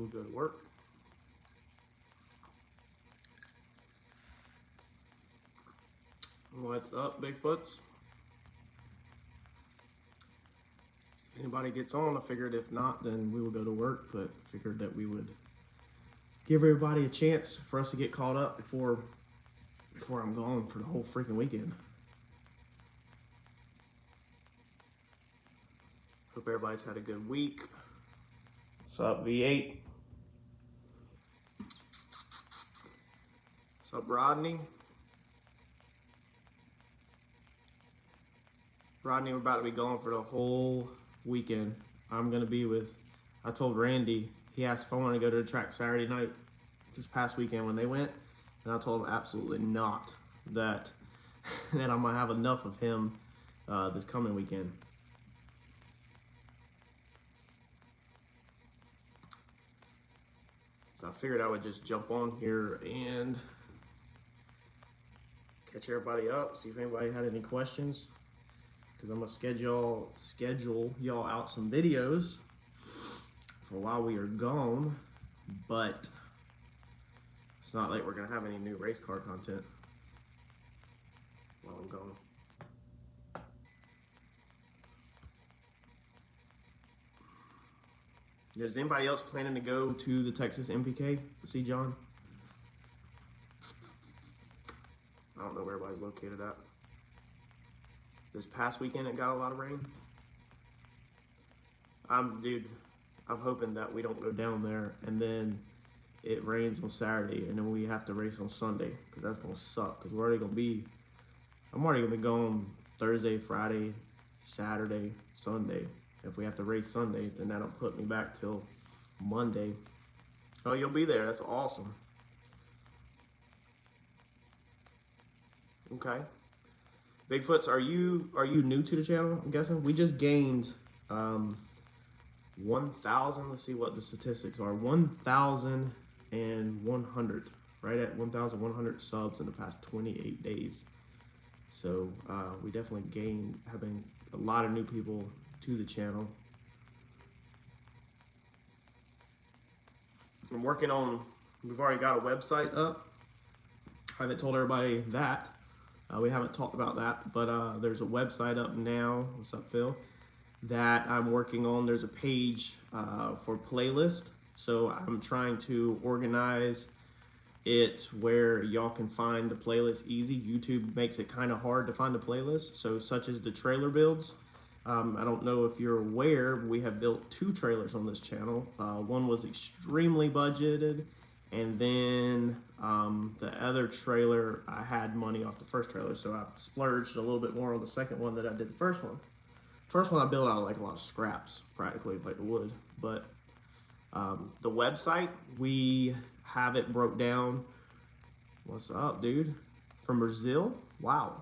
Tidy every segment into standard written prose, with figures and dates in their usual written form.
we'll go to work. What's up, Bigfoots? If anybody gets on, I figured if not, then we will go to work, but figured that we would give everybody a chance for us to get caught up before I'm gone for the whole freaking weekend. Hope everybody's had a good week. What's up, V8? What's up, Rodney? Rodney, we're about to be gone for the whole weekend. I'm gonna be with, I told Randy, he asked if I want to go to the track Saturday night, this past weekend when they went, and I told him absolutely not, that I'm gonna have enough of him this coming weekend. So I figured I would just jump on here and catch everybody up, see if anybody had any questions, because I'm gonna schedule y'all out some videos for while we are gone, but it's not like we're gonna have any new race car content while I'm gone. Is anybody else planning to go to the Texas NPK to see John? I don't know where everybody's located at. This past weekend it got a lot of rain. I'm hoping that we don't go down there and then it rains on Saturday and then we have to race on Sunday, because that's gonna suck. Because I'm already gonna be gone Thursday, Friday, Saturday, Sunday. If we have to race Sunday, then that'll put me back till Monday. Oh, you'll be there. That's awesome. Okay. Bigfoots, are you new to the channel? I'm guessing we just gained 1,000. Let's see what the statistics are. 1,100. Right at 1,100 subs in the past 28 days. So we definitely gained, having a lot of new people to the channel. I'm working on, we've already got a website up. I haven't told everybody that. We haven't talked about that, but there's a website up now. What's up, Phil? That I'm working on. There's a page for playlist. So I'm trying to organize it where y'all can find the playlist easy. YouTube makes it kind of hard to find the playlist. So such as the trailer builds. I don't know if you're aware, we have built 2 trailers on this channel. One was extremely budgeted, and then the other trailer, I had money off the first trailer, so I splurged a little bit more on the second one than I did the first one. First one I built out of like a lot of scraps, practically, like wood. But the website, we have it broke down. What's up, dude? From Brazil? Wow.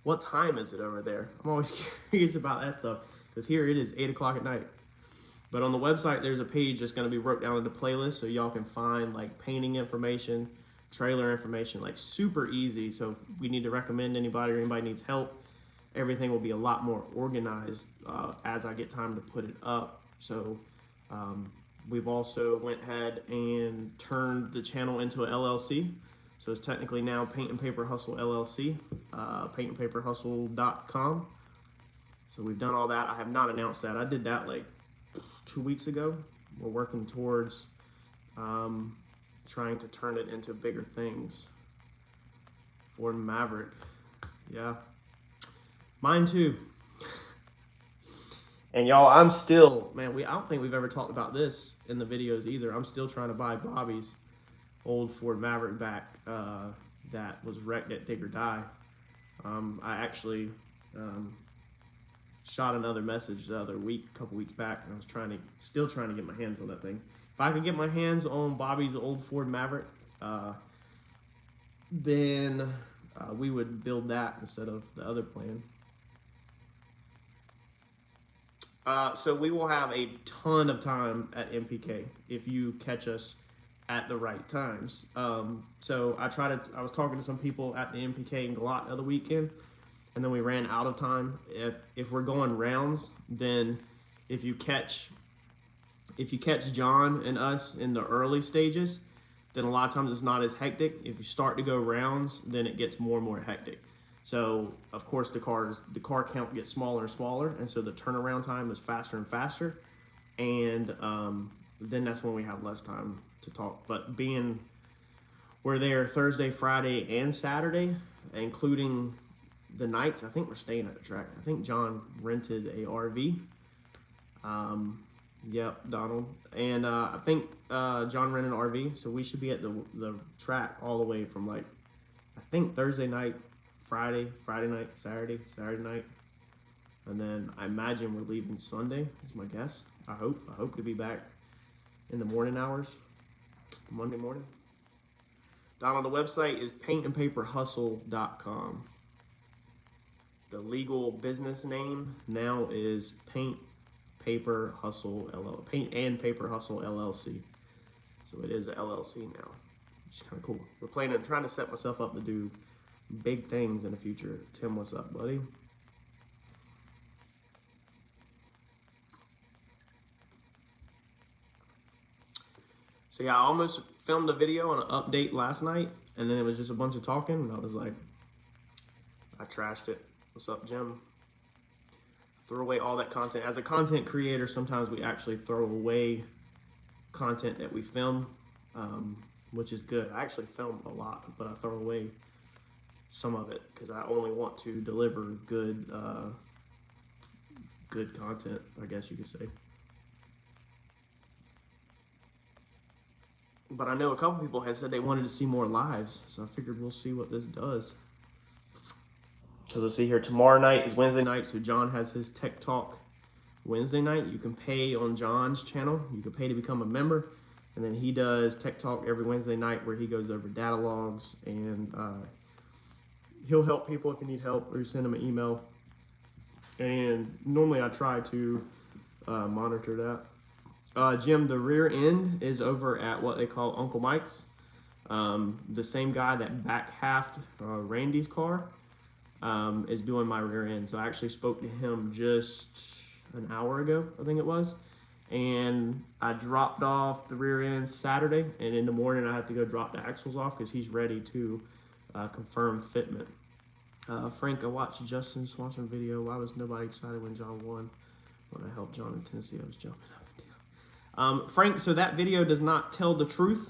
What time is it over there? I'm always curious about that stuff, because here it is 8 o'clock at night. But on the website, there's a page that's going to be broke down into playlists, so y'all can find like painting information, trailer information, like super easy. So if we need to recommend anybody or anybody needs help, everything will be a lot more organized as I get time to put it up. So we've also went ahead and turned the channel into an LLC. So it's technically now Paint and Paper Hustle LLC, paintandpaperhustle.com. So we've done all that. I have not announced that. I did that like 2 weeks ago. We're working towards trying to turn it into bigger things. Ford Maverick, yeah. Mine too. And y'all, I'm still, man, I don't think we've ever talked about this in the videos either. I'm still trying to buy Bobby's old Ford Maverick back that was wrecked at Dig or Die. I actually shot another message the other week, a couple weeks back, and I was still trying to get my hands on that thing. If I could get my hands on Bobby's old Ford Maverick, then we would build that instead of the other plan. So we will have a ton of time at NPK if you catch us at the right times. So I was talking to some people at the NPK in Galat the other weekend, and then we ran out of time. If we're going rounds, then if you catch if you catch John and us in the early stages, then a lot of times it's not as hectic. If you start to go rounds, then it gets more and more hectic. So of course the car count gets smaller and smaller, and so the turnaround time is faster and faster, and then that's when we have less time to talk. But being we're there Thursday, Friday, and Saturday, including the nights, I think we're staying at the track. I think John rented a RV. Yep, Donald. And I think John rented an RV, so we should be at the track all the way from like, I think Thursday night, Friday night, Saturday night. And then I imagine we're leaving Sunday, is my guess. I hope to be back in the morning hours, Monday morning. Donald, the website is paintandpaperhustle.com. The legal business name now is Paint Paper Hustle LLC. Paint and Paper Hustle LLC. So it is a LLC now, which is kind of cool. We're planning on trying to set myself up to do big things in the future. Tim, what's up, buddy? So yeah, I almost filmed a video on an update last night, and then it was just a bunch of talking, and I was like, I trashed it. What's up, Jim? Throw away all that content. As a content creator, sometimes we actually throw away content that we film, which is good. I actually film a lot, but I throw away some of it because I only want to deliver good content, I guess you could say. But I know a couple people had said they wanted to see more lives, so I figured we'll see what this does. Because let's see here, tomorrow night is Wednesday night, so John has his Tech Talk Wednesday night. You can pay on John's channel. You can pay to become a member. And then he does Tech Talk every Wednesday night where he goes over data logs, and he'll help people if you need help, or you send him an email. And normally I try to monitor that. Jim, the rear end is over at what they call Uncle Mike's. The same guy that back halved Randy's car is doing my rear end. So I actually spoke to him just an hour ago, I think it was. And I dropped off the rear end Saturday, and in the morning I have to go drop the axles off because he's ready to confirm fitment. Frank, I watched Justin Swanson video. Why was nobody excited when John won? When I helped John in Tennessee, I was jumping up and down. Frank, so that video does not tell the truth,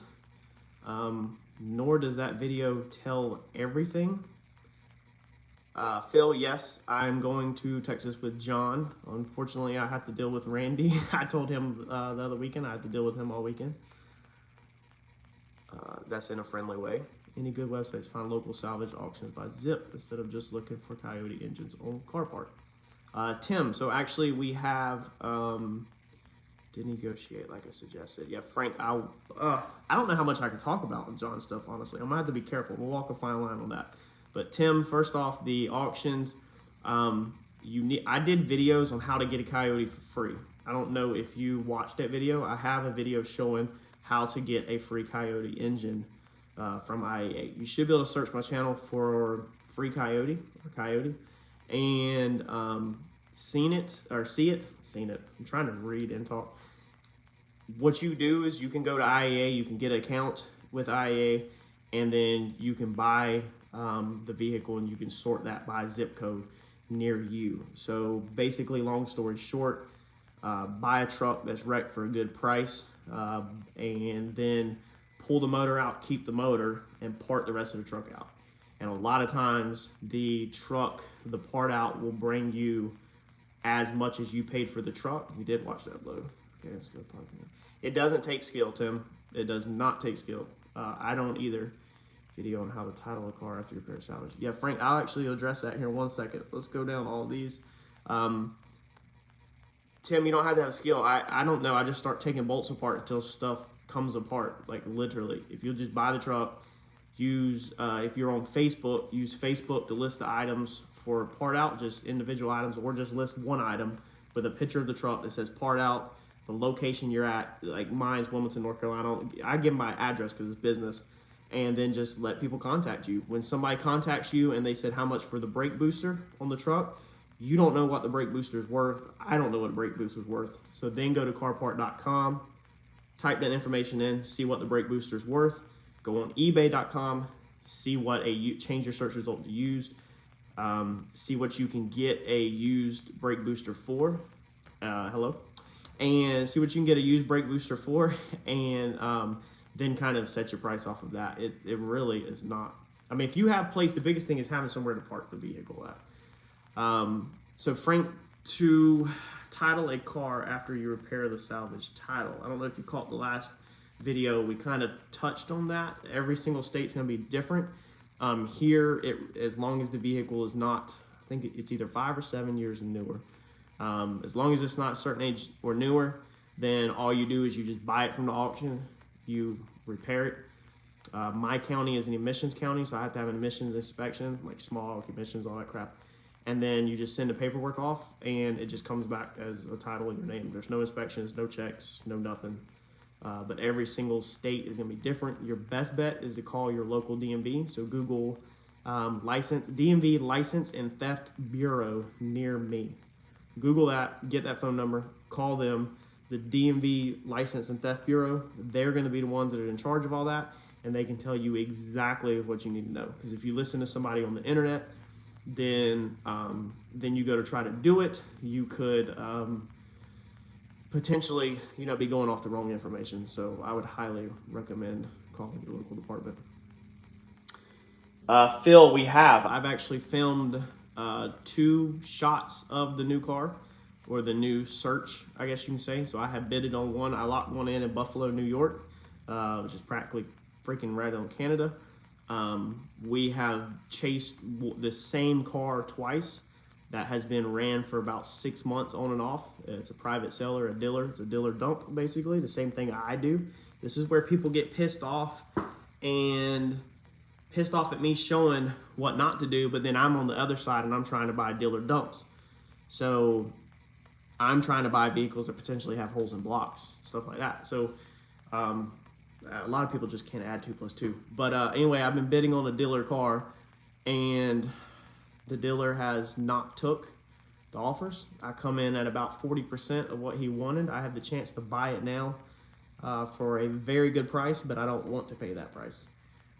nor does that video tell everything. Phil, yes, I'm going to Texas with John. Unfortunately, I have to deal with Randy. I told him the other weekend I had to deal with him all weekend. That's in a friendly way. Any good websites find local salvage auctions by zip instead of just looking for Coyote engines on car park. Tim, so actually we have did negotiate like I suggested. Yeah, Frank, I don't know how much I can talk about with John stuff, honestly. I'm gonna have to be careful. We'll walk a fine line on that. But Tim, first off, the auctions, I did videos on how to get a Coyote for free. I don't know if you watched that video. I have a video showing how to get a free Coyote engine from IAA. You should be able to search my channel for free Coyote or Coyote, and see it. I'm trying to read and talk. What you do is you can go to IAA, you can get an account with IAA, and then you can buy the vehicle, and you can sort that by zip code near you. So basically, long story short, buy a truck that's wrecked for a good price, and then pull the motor out, keep the motor, and part the rest of the truck out. And a lot of times the part out will bring you as much as you paid for the truck. We did watch that load. Okay, let's go park it. It doesn't take skill, Tim. It does not take skill. I don't either. Video on how to title a car after you repair salvage. Yeah, Frank, I'll actually address that here in 1 second. Let's go down all these. Tim, you don't have to have skill. I don't know. I just start taking bolts apart until stuff comes apart, like literally. If you'll just buy the truck, use, if you're on Facebook, use Facebook to list the items for part out, just individual items, or just list one item with a picture of the truck that says part out, the location you're at, like mine's Wilmington, North Carolina. I give my address because it's business, and then just let people contact you. When somebody contacts you and they said how much for the brake booster on the truck, You don't know what the brake booster is worth. I don't know what a brake booster is worth. So then go to carpart.com, type that information in, see what the brake booster is worth. Go on ebay.com, see what change your search result to used. See what you can get a used brake booster for. And see what you can get a used brake booster for, and then kind of set your price off of that. It really is not. I mean, if you have place, the biggest thing is having somewhere to park the vehicle at. So Frank, to title a car after you repair the salvage title. I don't know if you caught the last video. We kind of touched on that. Every single state's going to be different. Here, as long as the vehicle is not, I think it's either 5 or 7 years and newer. As long as it's not a certain age or newer, then all you do is you just buy it from the auction, you repair it. My county is an emissions county, so I have to have an emissions inspection, like small emissions, all that crap. And then you just send the paperwork off, and it just comes back as a title in your name. There's no inspections, no checks, no nothing. But every single state is going to be different. Your best bet is to call your local DMV. So Google DMV License and Theft Bureau near me. Google that, get that phone number, call them. The DMV License and Theft Bureau, they're going to be the ones that are in charge of all that, and they can tell you exactly what you need to know. Because if you listen to somebody on the internet, then you go to try to do it, you could potentially, be going off the wrong information. So I would highly recommend calling your local department. Phil, I've actually filmed 2 shots of the new car, or the new search, I guess you can say. So I have bidded on one. I locked one in Buffalo, New York, which is practically freaking right on Canada. We have chased the same car twice. That has been ran for about 6 months on and off. It's a private seller, a dealer. It's a dealer dump, basically. The same thing I do. This is where people get pissed off at me showing what not to do, but then I'm on the other side and I'm trying to buy dealer dumps. So I'm trying to buy vehicles that potentially have holes in blocks, stuff like that. So a lot of people just can't add 2 plus 2. But anyway, I've been bidding on a dealer car, and the dealer has not took the offers. I come in at about 40% of what he wanted. I have the chance to buy it now for a very good price, but I don't want to pay that price.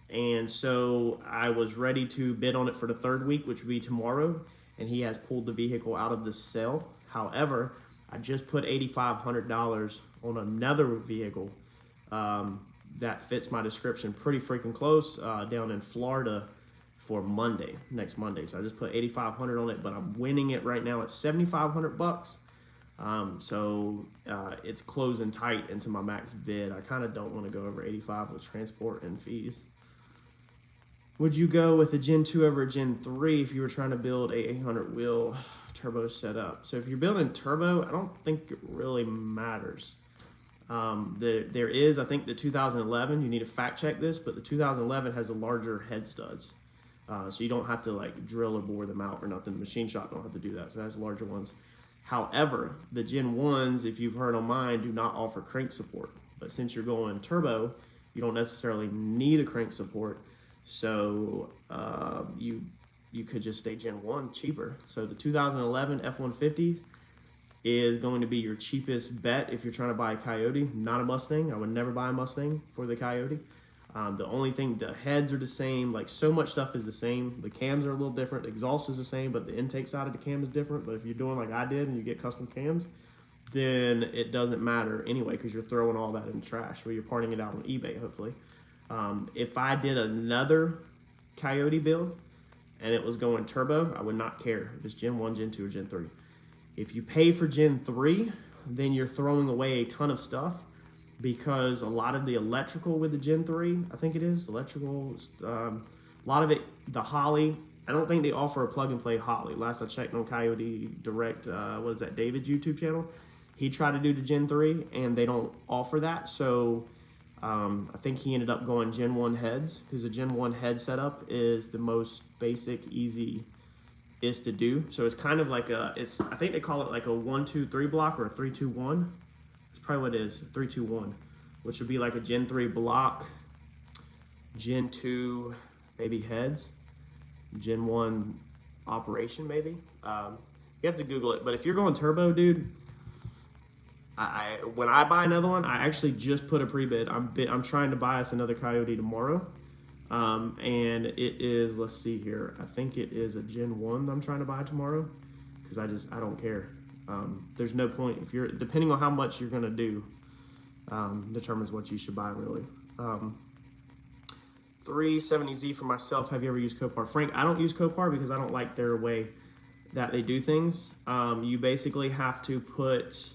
And so I was ready to bid on it for the 3rd week, which would be tomorrow, and he has pulled the vehicle out of the sale. However, I just put $8,500 on another vehicle that fits my description pretty freaking close down in Florida for next Monday. So I just put $8,500 on it, but I'm winning it right now at $7,500. So it's closing tight into my max bid. I kind of don't want to go over 85 with transport and fees. Would you go with a Gen 2 over a Gen 3 if you were trying to build a 800 wheel turbo setup? So if you're building turbo, I don't think it really matters. There is, I think, the 2011, you need to fact check this, but the 2011 has the larger head studs. So you don't have to like drill or bore them out or nothing. The machine shop don't have to do that, so it has larger ones. However, the Gen 1s, if you've heard on mine, do not offer crank support. But since you're going turbo, you don't necessarily need a crank support. So you could just stay Gen 1 cheaper. So the 2011 F-150 is going to be your cheapest bet if you're trying to buy a Coyote, not a Mustang. I would never buy a Mustang for the Coyote. The only thing, the heads are the same, like so much stuff is the same. The cams are a little different, the exhaust is the same, but the intake side of the cam is different. But if you're doing like I did and you get custom cams, then it doesn't matter anyway, because you're throwing all that in the trash, or you're parting it out on eBay, hopefully. If I did another Coyote build and it was going turbo, I would not care if it's Gen 1, Gen 2, or Gen 3. If you pay for Gen 3, then you're throwing away a ton of stuff, because a lot of the electrical with the Gen 3, I think it is, electrical, a lot of it, the Holly, I don't think they offer a plug-and-play Holly. Last I checked on Coyote Direct, what is that, David's YouTube channel? He tried to do the Gen 3, and they don't offer that, so I think he ended up going Gen 1 heads, because the Gen 1 head setup is the most basic, easy is to do. So it's kind of like I think they call it like a 1-2-3 block, or a 3-2-1. That's probably what it is, 3-2-1, which would be like a Gen 3 block, Gen 2 maybe heads, Gen 1 operation maybe. You have to Google it. But if you're going turbo, dude, when I buy another one, I actually just put a pre-bid. I'm trying to buy us another Coyote tomorrow. And it is, let's see here, I think it is a Gen 1 that I'm trying to buy tomorrow, because I don't care. There's no point, if you're, depending on how much you're gonna do, determines what you should buy, really. 370Z for myself. Have you ever used Copart? Frank, I don't use Copart because I don't like their way that they do things. You basically have to put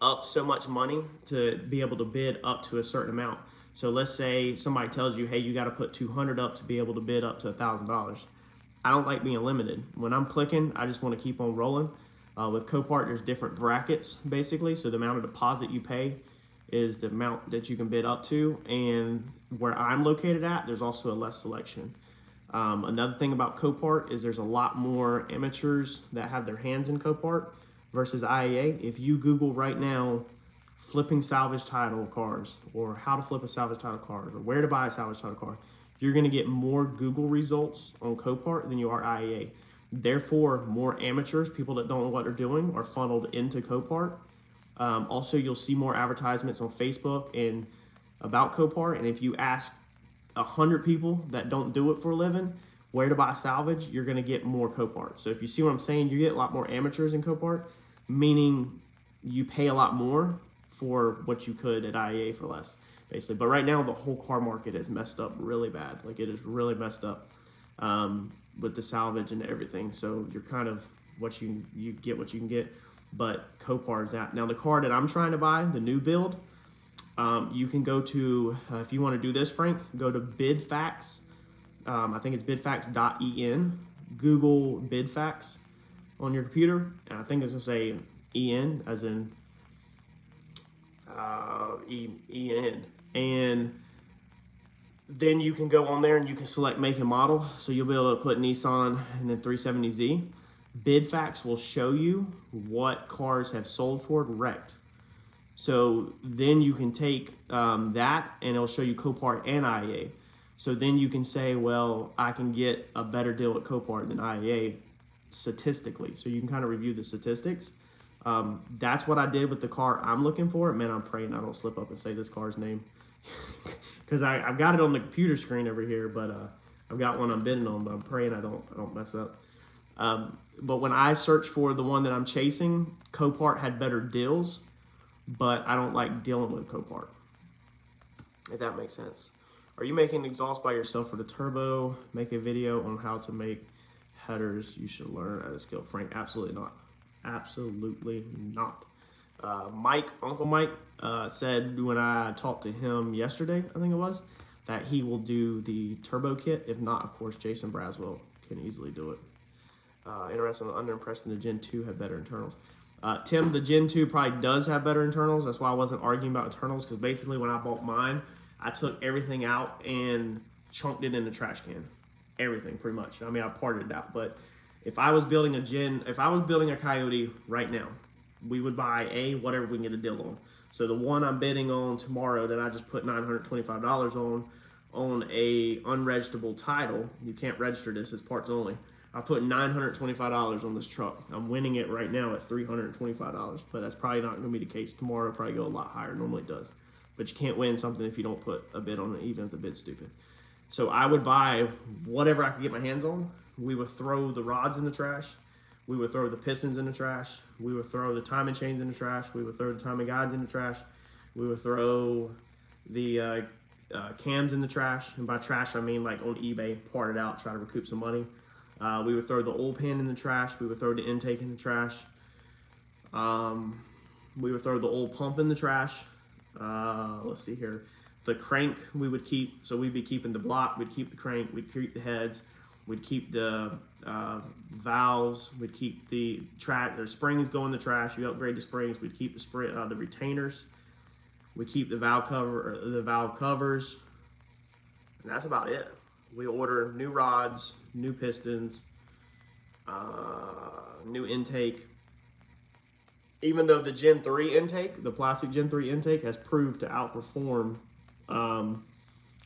up so much money to be able to bid up to a certain amount. So let's say somebody tells you, hey, you got to put 200 up to be able to bid up to $1,000. I don't like being limited. When I'm clicking, I just want to keep on rolling. With Copart, there's different brackets, basically. So the amount of deposit you pay is the amount that you can bid up to. And where I'm located at, there's also a less selection. Another thing about Copart is there's a lot more amateurs that have their hands in Copart versus IAA. If you Google right now, flipping salvage title cars, or how to flip a salvage title car, or where to buy a salvage title car, you're gonna get more Google results on Copart than you are IAA. Therefore, more amateurs, people that don't know what they're doing, are funneled into Copart. Also, you'll see more advertisements on Facebook and about Copart, and if you ask 100 people that don't do it for a living where to buy salvage, you're gonna get more Copart. So if you see what I'm saying, you get a lot more amateurs in Copart, meaning you pay a lot more for what you could at IAA for less, basically. But right now, the whole car market is messed up really bad. Like, it is really messed up with the salvage and everything. So you're kind of you get what you can get. But Copart is that. Now, the car that I'm trying to buy, the new build, you can go to, if you want to do this, Frank, go to BidFacts. I think it's bidfacts.en. Google BidFacts on your computer. And I think it's going to say EN, as in EN, and then you can go on there and you can select make and model. So you'll be able to put Nissan and then 370Z. BidFacts will show you what cars have sold for it wrecked. So then you can take that and it'll show you Copart and IAA. So then you can say, well, I can get a better deal at Copart than IAA statistically. So you can kind of review the statistics. That's what I did with the car I'm looking for. Man, I'm praying I don't slip up and say this car's name, because I've got it on the computer screen over here, but I've got one I'm bidding on, but I'm praying I don't mess up. But when I search for the one that I'm chasing, Copart had better deals, but I don't like dealing with Copart, if that makes sense. Are you making exhaust by yourself for the turbo? Make a video on how to make headers. You should learn at a skill. Frank, absolutely not. Absolutely not. Uncle Mike said when I talked to him yesterday, I think it was, that he will do the turbo kit. If not, of course, Jason Braswell can easily do it. Interesting, under impression the Gen 2 have better internals. Tim, the Gen 2 probably does have better internals. That's why I wasn't arguing about internals, because basically when I bought mine, I took everything out and chunked it in the trash can. Everything, pretty much. I mean, I parted it out, but if I was building a Coyote right now, we would buy whatever we can get a deal on. So the one I'm bidding on tomorrow that I just put $925 on a unregisterable title, you can't register this, it's parts only. I put $925 on this truck. I'm winning it right now at $325, but that's probably not gonna be the case. Tomorrow it'll probably go a lot higher, normally it does. But you can't win something if you don't put a bid on it, even if the bid's stupid. So I would buy whatever I could get my hands on. We would throw the rods in the trash. We would throw the pistons in the trash. We would throw the timing chains in the trash. We would throw the timing guides in the trash. We would throw the cams in the trash. And by trash, I mean like on eBay, part it out, try to recoup some money. We would throw the oil pan in the trash. We would throw the intake in the trash. We would throw the oil pump in the trash. Let's see here. The crank we would keep. So we'd be keeping the block. We'd keep the crank. We'd keep the heads. We'd keep the valves. We'd keep the springs go in the trash. You upgrade the springs. We'd keep the retainers. We keep the valve covers, and that's about it. We order new rods, new pistons, new intake. Even though the Gen 3 intake, the plastic Gen 3 intake, has proved to outperform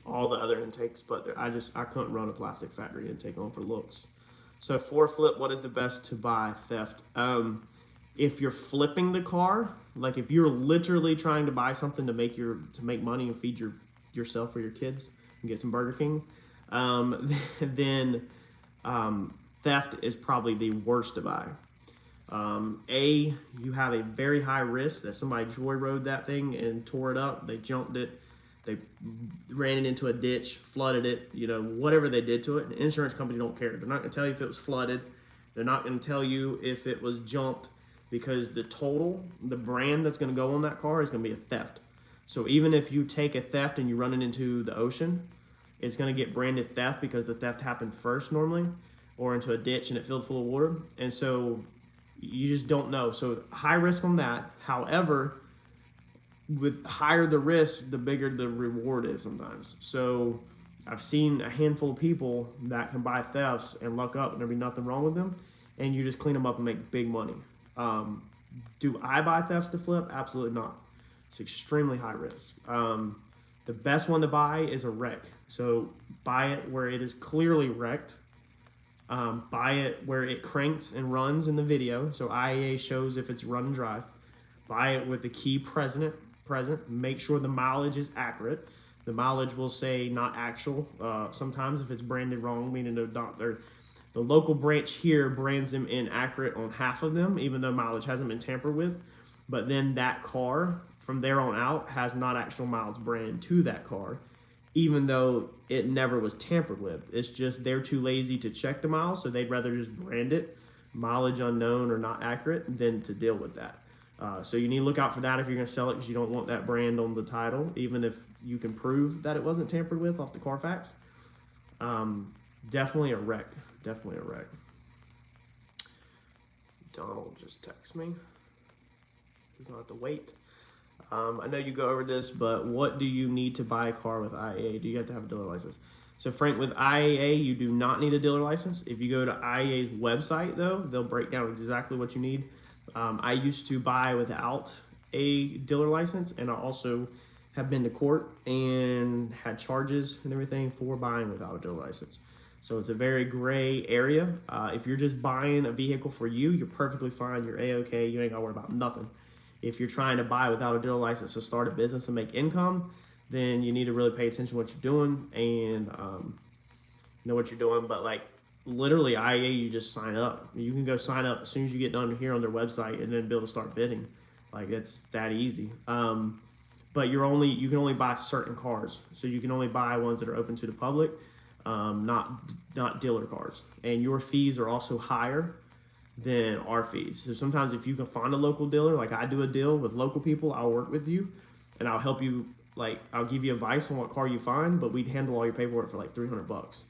all the other intakes, but I couldn't run a plastic factory intake on for looks. So for flip, what is the best to buy theft? If you're flipping the car, like if you're literally trying to buy something to make money and feed yourself or your kids and get some Burger King, then theft is probably the worst to buy. You have a very high risk that somebody joyrode that thing and tore it up. They jumped it, they ran it into a ditch, flooded it, whatever they did to it. The insurance company don't care. They're not going to tell you if it was flooded. They're not going to tell you if it was jumped, because the brand that's going to go on that car is going to be a theft. So even if you take a theft and you run it into the ocean, it's going to get branded theft because the theft happened first normally, or into a ditch and it filled full of water. And so you just don't know. So high risk on that. However, with higher the risk, the bigger the reward is sometimes. So I've seen a handful of people that can buy thefts and luck up and there'll be nothing wrong with them, and you just clean them up and make big money. Do I buy thefts to flip? Absolutely not. It's extremely high risk. The best one to buy is a wreck. So buy it where it is clearly wrecked. Buy it where it cranks and runs in the video, so IAA shows if it's run and drive. Buy it with the key present. Make sure the mileage is accurate. The mileage will say not actual. Sometimes if it's branded wrong, meaning the local branch here brands them inaccurate on half of them, even though mileage hasn't been tampered with. But then that car, from there on out, has not actual miles brand to that car, even though it never was tampered with. It's just they're too lazy to check the miles, so they'd rather just brand it mileage unknown or not accurate than to deal with that. So you need to look out for that if you're going to sell it, because you don't want that brand on the title, even if you can prove that it wasn't tampered with off the Carfax. Definitely a wreck. Definitely a wreck. Donald just texted me. He's going to have to wait. I know you go over this, but what do you need to buy a car with IAA? Do you have to have a dealer license? So Frank, with IAA, you do not need a dealer license. If you go to IAA's website, though, they'll break down exactly what you need. I used to buy without a dealer license, and I also have been to court and had charges and everything for buying without a dealer license. So it's a very gray area. If you're just buying a vehicle for you, you're perfectly fine. You're A-okay. You ain't got to worry about nothing. If you're trying to buy without a dealer license to start a business and make income, then you need to really pay attention to what you're doing and know what you're doing. But like literally IAA, you just sign up. You can go sign up as soon as you get done here on their website and then be able to start bidding. Like it's that easy. But you can only buy certain cars. So you can only buy ones that are open to the public, not dealer cars. And your fees are also higher than our fees. So sometimes if you can find a local dealer, like I do a deal with local people, I'll work with you and I'll help you. Like I'll give you advice on what car you find, but we'd handle all your paperwork for like $300.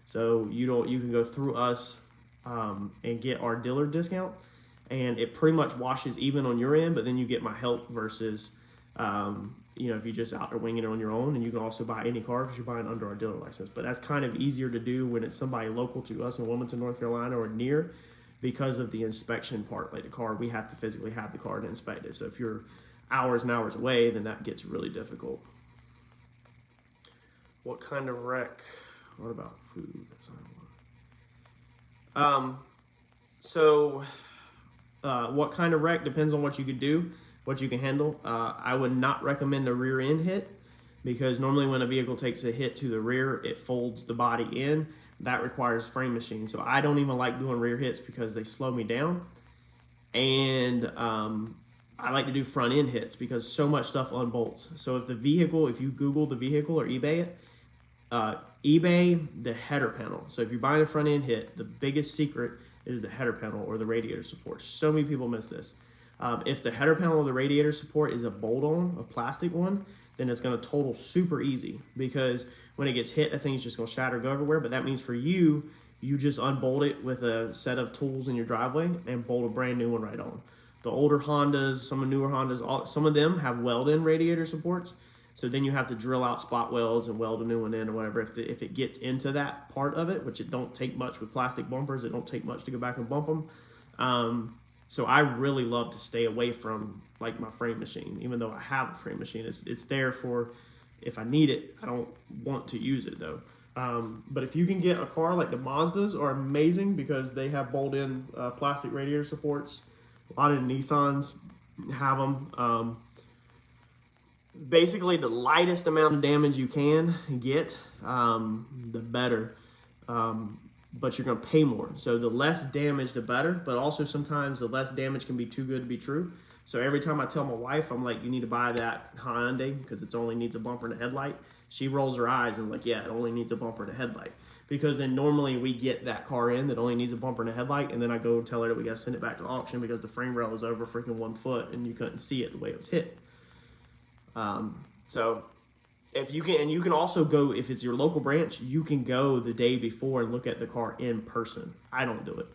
So you can go through us and get our dealer discount, and it pretty much washes even on your end, but then you get my help versus if you're just out there winging it on your own. And you can also buy any car because you're buying under our dealer license. But that's kind of easier to do when it's somebody local to us in Wilmington, North Carolina or near, because of the inspection part. Like the car, we have to physically have the car to inspect it. So if you're hours and hours away, then that gets really difficult. What kind of wreck? What about food? What kind of wreck depends on what you could do, what you can handle. I would not recommend a rear end hit, because normally when a vehicle takes a hit to the rear, it folds the body in. That requires frame machine. So I don't even like doing rear hits because they slow me down. And I like to do front end hits because so much stuff unbolts. So if you Google the vehicle or eBay it, eBay the header panel. So if you're buying a front end hit, the biggest secret is the header panel or the radiator support. So many people miss this. If the header panel or the radiator support is a bolt-on, a plastic one, then it's going to total super easy, because when it gets hit, that thing's just going to shatter, go everywhere. But that means for you just unbolt it with a set of tools in your driveway and bolt a brand new one right on. The older Hondas, some of newer Hondas, some of them have weld-in radiator supports. So then you have to drill out spot welds and weld a new one in or whatever. If it gets into that part of it, which it don't take much with plastic bumpers, it don't take much to go back and bump them. So I really love to stay away from like my frame machine, even though I have a frame machine. It's there for if I need it. I don't want to use it though. But if you can get a car like the Mazdas are amazing because they have bolt-in plastic radiator supports. A lot of Nissans have them. Basically, the lightest amount of damage you can get, the better. But you're going to pay more. So the less damage, the better. But also sometimes the less damage can be too good to be true. So every time I tell my wife, I'm like, you need to buy that Hyundai because it only needs a bumper and a headlight. She rolls her eyes and like, yeah, it only needs a bumper and a headlight. Because then normally we get that car in that only needs a bumper and a headlight, and then I go tell her that we got to send it back to auction because the frame rail was over freaking 1 foot and you couldn't see it the way it was hit. So if you can, and you can also go, if it's your local branch, you can go the day before and look at the car in person. I don't do it.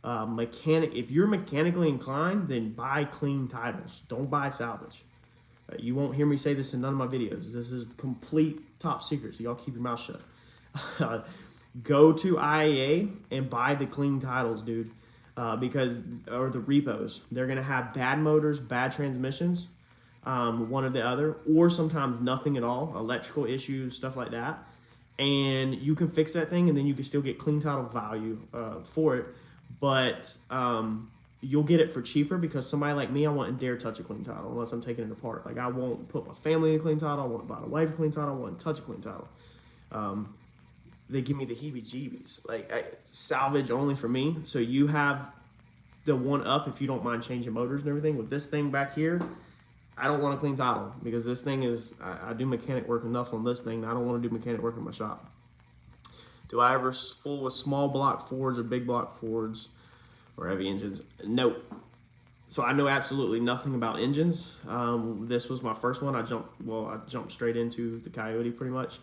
If you're mechanically inclined, then buy clean titles. Don't buy salvage. You won't hear me say this in none of my videos. This is complete top secret, so y'all keep your mouth shut. Go to IAA and buy the clean titles, dude, or the repos. They're gonna have bad motors, bad transmissions, one or the other, or sometimes nothing at all, electrical issues, stuff like that. And you can fix that thing, and then you can still get clean title value for it. But you'll get it for cheaper because somebody like me, I wouldn't dare touch a clean title unless I'm taking it apart. Like I won't put my family in a clean title. I won't buy a wife a clean title. I won't touch a clean title. They give me the heebie-jeebies. Like salvage only for me. So you have the one up if you don't mind changing motors and everything. With this thing back here, I don't want a clean title because this thing is, I do mechanic work enough on this thing. I don't want to do mechanic work in my shop. Do I ever fool with small block Fords or big block Fords or heavy engines? No. So I know absolutely nothing about engines. This was my first one. I jumped straight into the Coyote pretty much.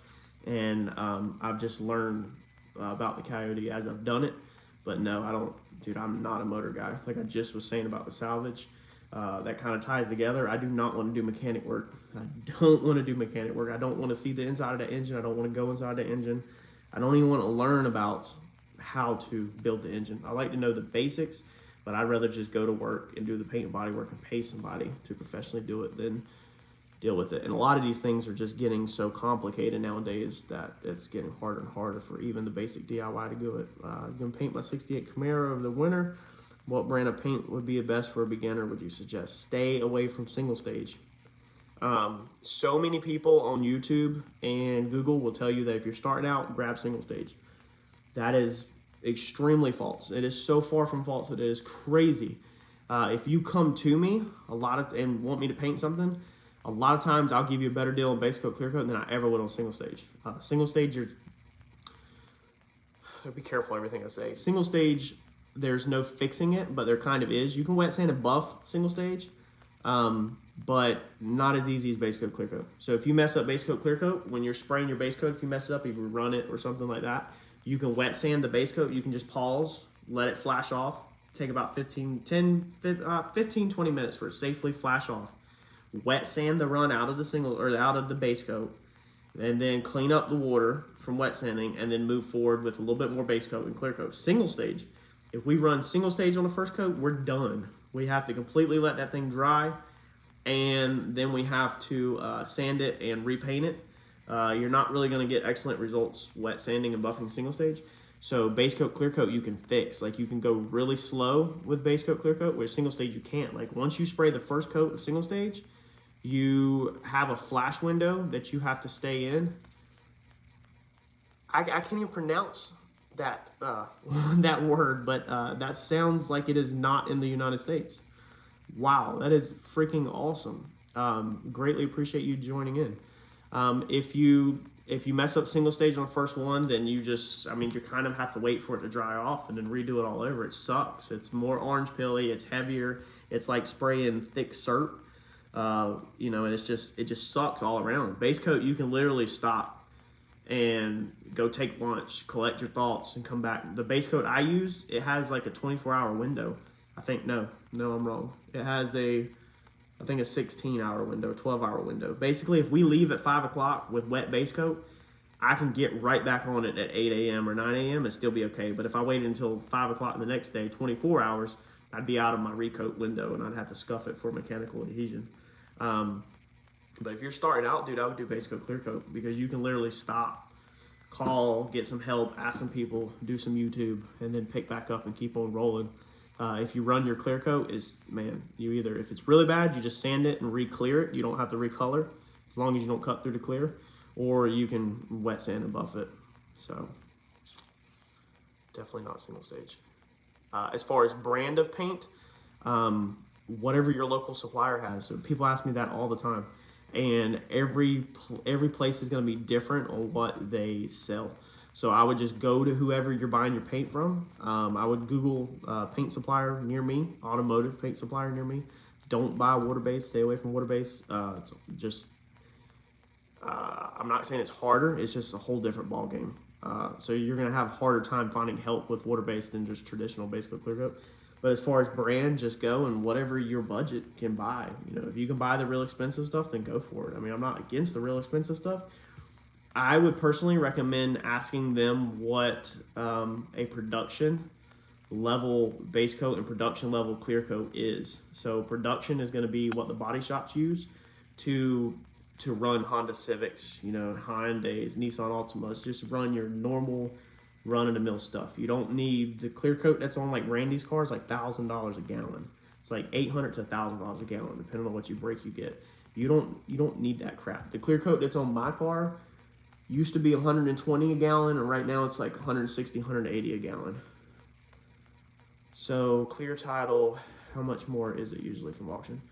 And I've just learned about the Coyote as I've done it. But no, I don't, dude, I'm not a motor guy. Like I just was saying about the salvage. That kind of ties together. I do not want to do mechanic work. I don't want to do mechanic work. I don't want to see the inside of the engine. I don't want to go inside the engine. I don't even want to learn about how to build the engine. I like to know the basics, but I'd rather just go to work and do the paint and body work and pay somebody to professionally do it than deal with it. And a lot of these things are just getting so complicated nowadays that it's getting harder and harder for even the basic DIY to do it. I was going to paint my 68 Camaro over the winter. What brand of paint would be the best for a beginner, would you suggest? Stay away from single stage. So many people on YouTube and Google will tell you that if you're starting out, grab single stage. That is extremely false. It is so far from false that it is crazy. If you come to me and want me to paint something, a lot of times I'll give you a better deal on base coat, clear coat than I ever would on single stage. Single stage, be careful everything I say. Single stage, there's no fixing it, but there kind of is. You can wet sand and buff single stage, but not as easy as base coat, clear coat. So if you mess up base coat, clear coat, when you're spraying your base coat, if you mess it up, if you run it or something like that, you can wet sand the base coat. You can just pause, let it flash off, take about 15, 20 minutes for it safely flash off. Wet sand the run out of the base coat, and then clean up the water from wet sanding, and then move forward with a little bit more base coat and clear coat. Single stage, if we run single stage on the first coat, we're done. We have to completely let that thing dry, and then we have to sand it and repaint it. You're not really going to get excellent results wet sanding and buffing single stage. So base coat, clear coat, you can fix. Like you can go really slow with base coat, clear coat, where single stage you can't. Like once you spray the first coat of single stage, you have a flash window that you have to stay in. I can't even pronounce that that word, but that sounds like it is not in the United States. Wow, that is freaking awesome. Greatly appreciate you joining in. If you mess up single stage on the first one, then you kind of have to wait for it to dry off and then redo it all over. It sucks. It's more orange pilly. It's heavier. It's like spraying thick syrup. And it just sucks all around. Base coat, you can literally stop and go take lunch, collect your thoughts, and come back. The base coat I use, it has like a 24-hour window. No, I'm wrong. It has a 16-hour window, 12-hour window. Basically, if we leave at 5 o'clock with wet base coat, I can get right back on it at 8 a.m. or 9 a.m. and still be okay. But if I waited until 5 o'clock the next day, 24 hours, I'd be out of my recoat window and I'd have to scuff it for mechanical adhesion. But if you're starting out, dude, I would do base coat, clear coat because you can literally stop call, get some help, ask some people, do some YouTube, and then pick back up and keep on rolling. If you run your clear coat, you either, if it's really bad, you just sand it and re-clear it. You don't have to recolor as long as you don't cut through the clear, or you can wet sand and buff it. So definitely not single stage. As far as brand of paint, whatever your local supplier has. So people ask me that all the time, and every place is going to be different on what they sell. So I would just go to whoever you're buying your paint from. I would Google paint supplier near me, automotive paint supplier near me. Don't buy water-based. Stay away from water-based. It's just I'm not saying it's harder. It's just a whole different ball game. So you're going to have a harder time finding help with water-based than just traditional base coat clear coat. But as far as brand, just go and whatever your budget can buy. You know, if you can buy the real expensive stuff, then go for it. I mean, I'm not against the real expensive stuff. I would personally recommend asking them what a production level base coat and production level clear coat is. So production is going to be what the body shops use to run Honda Civics, you know, Hyundais, Nissan Altimas. Just run your normal run-of-the-mill stuff. You don't need the clear coat that's on like Randy's cars, like $1,000 a gallon. It's like $800 to $1,000 a gallon, depending on what you break you get. You don't need that crap. The clear coat that's on my car used to be $120 a gallon, and right now it's like $160, $180 a gallon. So clear title, how much more is it usually from auction?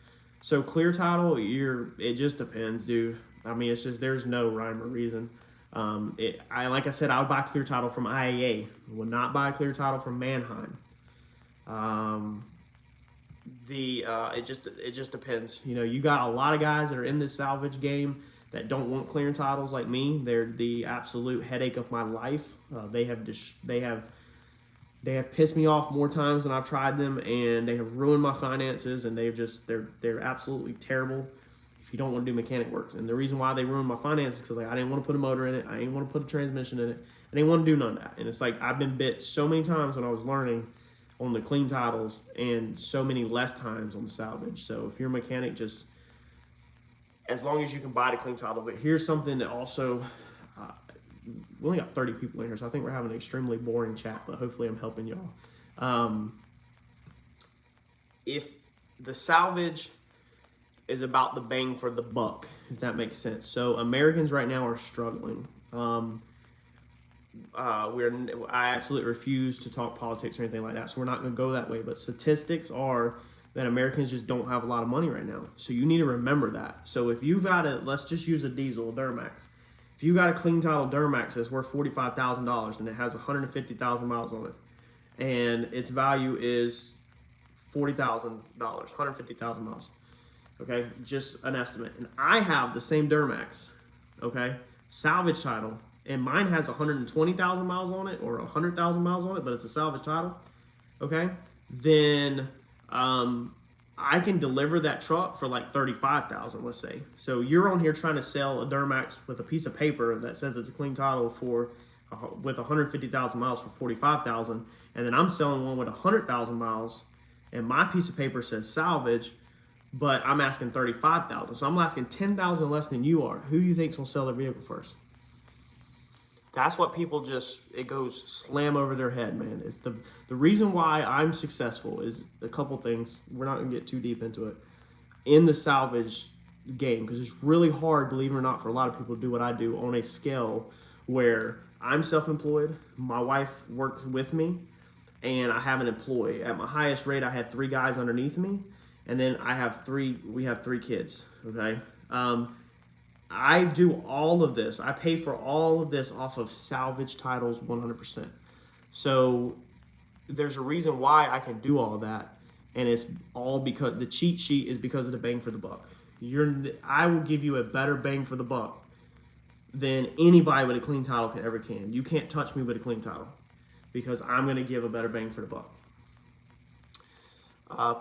So clear title, it just depends, dude. I mean, it's just, there's no rhyme or reason. Like I said, I would buy clear title from IAA. I would not buy clear title from Mannheim. It just depends. You know, you got a lot of guys that are in this salvage game that don't want clear titles like me. They're the absolute headache of my life. They have pissed me off more times than I've tried them, and they have ruined my finances, and they're absolutely terrible if you don't want to do mechanic work. And the reason why they ruined my finances is because I didn't want to put a motor in it, I didn't want to put a transmission in it, I didn't want to do none of that. And it's like I've been bit so many times when I was learning on the clean titles, and so many less times on the salvage. So if you're a mechanic, just as long as you can buy the clean title. But here's something that also, we only got 30 people in here, so I think we're having an extremely boring chat, but hopefully I'm helping y'all. If the salvage is about the bang for the buck, if that makes sense. So Americans right now are struggling. I absolutely refuse to talk politics or anything like that, so we're not going to go that way. But statistics are that Americans just don't have a lot of money right now. So you need to remember that. So if you've got let's just use a diesel, a Duramax. If you got a clean title Duramax that's worth $45,000 and it has 150,000 miles on it, and its value is $40,000, 150,000 miles. Okay, just an estimate. And I have the same Duramax, okay, salvage title, and mine has 120,000 miles on it or 100,000 miles on it, but it's a salvage title, okay, then I can deliver that truck for like 35,000, let's say. So you're on here trying to sell a Duramax with a piece of paper that says it's a clean title with 150,000 miles for 45,000, and then I'm selling one with 100,000 miles, and my piece of paper says salvage, but I'm asking 35,000. So I'm asking 10,000 less than you are. Who do you think's gonna sell their vehicle first? That's what people it goes slam over their head, man. It's the reason why I'm successful is a couple things. We're not gonna get too deep into it in the salvage game, because it's really hard, believe it or not, for a lot of people to do what I do on a scale where I'm self-employed, my wife works with me, and I have an employee. At my highest rate, I had 3 guys underneath me, and then we have 3 kids, okay? I do all of this. I pay for all of this off of salvage titles 100%. So there's a reason why I can do all of that, and it's all because the cheat sheet is because of the bang for the buck. I will give you a better bang for the buck than anybody with a clean title can. You can't touch me with a clean title because I'm going to give a better bang for the buck.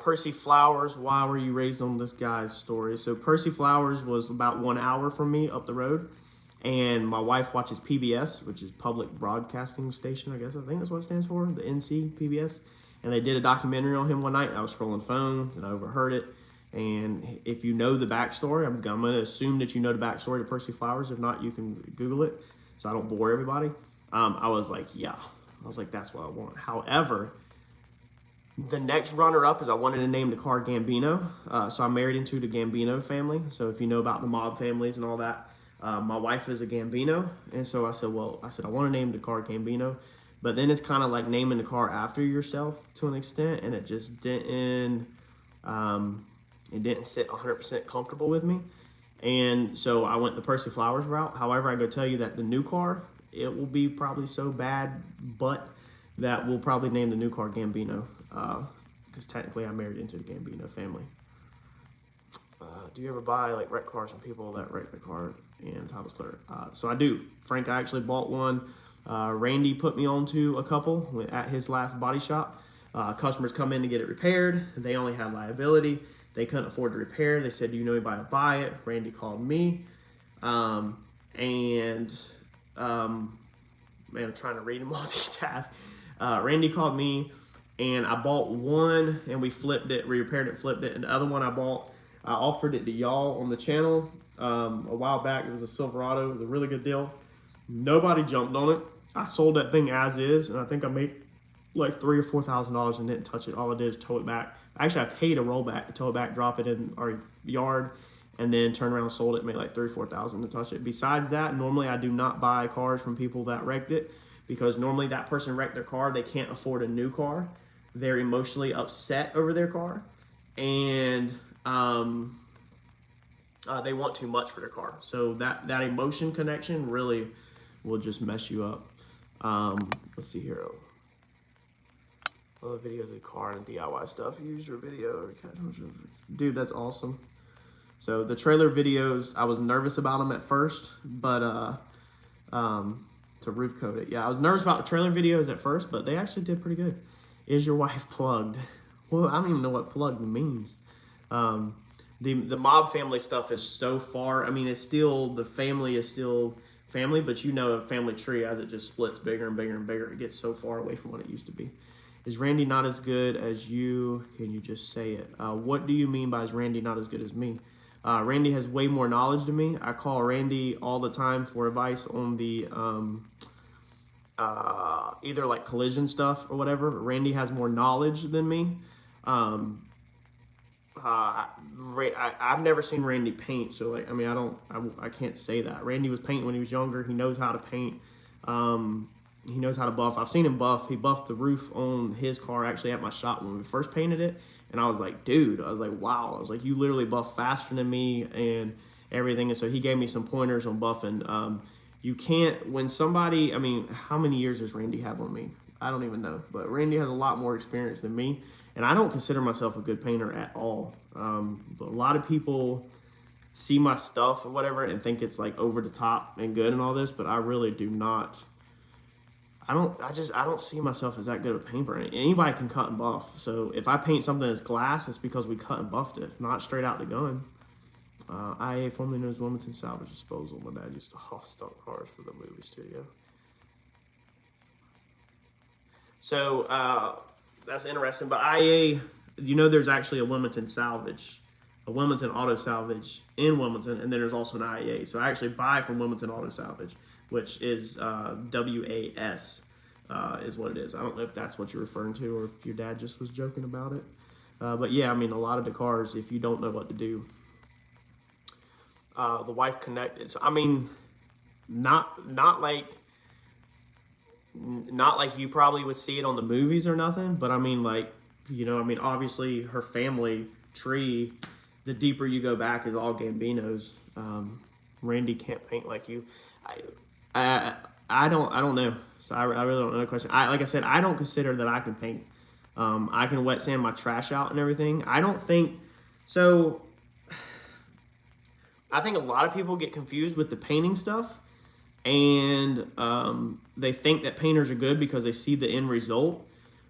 Percy Flowers, why were you raised on this guy's story? So Percy Flowers was about 1 hour from me up the road, and my wife watches PBS, which is Public Broadcasting Station, I think that's what it stands for, the NC PBS, and they did a documentary on him one night. I was scrolling phones and I overheard it, and if you know the backstory, I'm going to assume that you know the backstory to Percy Flowers. If not, you can Google it. so I don't bore everybody. I was like, yeah, I was like, that's what I want. However, the next runner-up is I wanted to name the car Gambino. So I'm married into the Gambino family. So if you know about the mob families and all that, my wife is a Gambino. And so I said, I want to name the car Gambino. But then it's kind of like naming the car after yourself to an extent. And it just didn't sit 100% comfortable with me. And so I went the Percy Flowers route. However, I go tell you that the new car, it will be probably so bad, but that we'll probably name the new car Gambino. Because technically I'm married into the Gambino family. Do you ever buy like wreck cars from people that wreck the car and title clear? So I do. Frank, I actually bought one. Randy put me onto a couple at his last body shop. Customers come in to get it repaired. They only had liability. They couldn't afford to repair. They said, do you know anybody to buy it? Randy called me. Man, I'm trying to read and multitask. Randy called me, and I bought one, and we flipped it, repaired it, flipped it. And the other one I bought, I offered it to y'all on the channel a while back. It was a Silverado. It was a really good deal. Nobody jumped on it. I sold that thing as is, and I think I made like $3,000 or $4,000 and didn't touch it. All I did is tow it back. Actually, I paid a rollback to tow it back, drop it in our yard, and then turn around and sold it, made like $3,000 or $4,000 to touch it. Besides that, normally I do not buy cars from people that wrecked it, because normally that person wrecked their car. They can't afford a new car. They're emotionally upset over their car, and they want too much for their car. So that emotion connection really will just mess you up. Let's see here. Other videos of the car and DIY stuff. Use your video. Dude, that's awesome. So the trailer videos, I was nervous about them at first, but to roof coat it. Yeah, I was nervous about the trailer videos at first, but they actually did pretty good. Is your wife plugged? Well, I don't even know what plugged means. The mob family stuff is so far. I mean, it's still, the family is still family, but you know, a family tree, as it just splits bigger and bigger and bigger, it gets so far away from what it used to be. Is Randy not as good as you? Can you just say it? What do you mean by is Randy not as good as me? Randy has way more knowledge than me. I call Randy all the time for advice on the either like collision stuff or whatever. Randy has more knowledge than me. I've never seen Randy paint, so like, I mean, I can't say that. Randy was painting when he was younger. He knows how to paint. He knows how to buff. I've seen him buff. He buffed the roof on his car actually at my shop when we first painted it. And I was like, dude, I was like, wow. I was like, you literally buff faster than me and everything. And so he gave me some pointers on buffing. You can't, when somebody, I mean, how many years does Randy have on me? I don't even know. But Randy has a lot more experience than me. And I don't consider myself a good painter at all. But a lot of people see my stuff or whatever and think it's like over the top and good and all this, but I really do not. I don't see myself as that good of a painter. Anybody can cut and buff. So if I paint something that's glass, it's because we cut and buffed it, not straight out the gun. IA, formerly known as Wilmington Salvage Disposal. My dad used to haul stock cars for the movie studio. So that's interesting. But IA, you know, there's actually a Wilmington Salvage, a Wilmington Auto Salvage in Wilmington, and then there's also an IEA. So I actually buy from Wilmington Auto Salvage, which is WAS is what it is. I don't know if that's what you're referring to or if your dad just was joking about it. But yeah, I mean, a lot of the cars, if you don't know what to do, the wife connected. So I mean, not like you probably would see it on the movies or nothing, but I mean, like, you know, I mean, obviously her family tree, the deeper you go back, is all Gambinos. Randy can't paint like you. I don't know. So I really don't know the question. Like I said, I don't consider that I can paint. I can wet sand my trash out and everything. I don't think so. I think a lot of people get confused with the painting stuff, and they think that painters are good because they see the end result,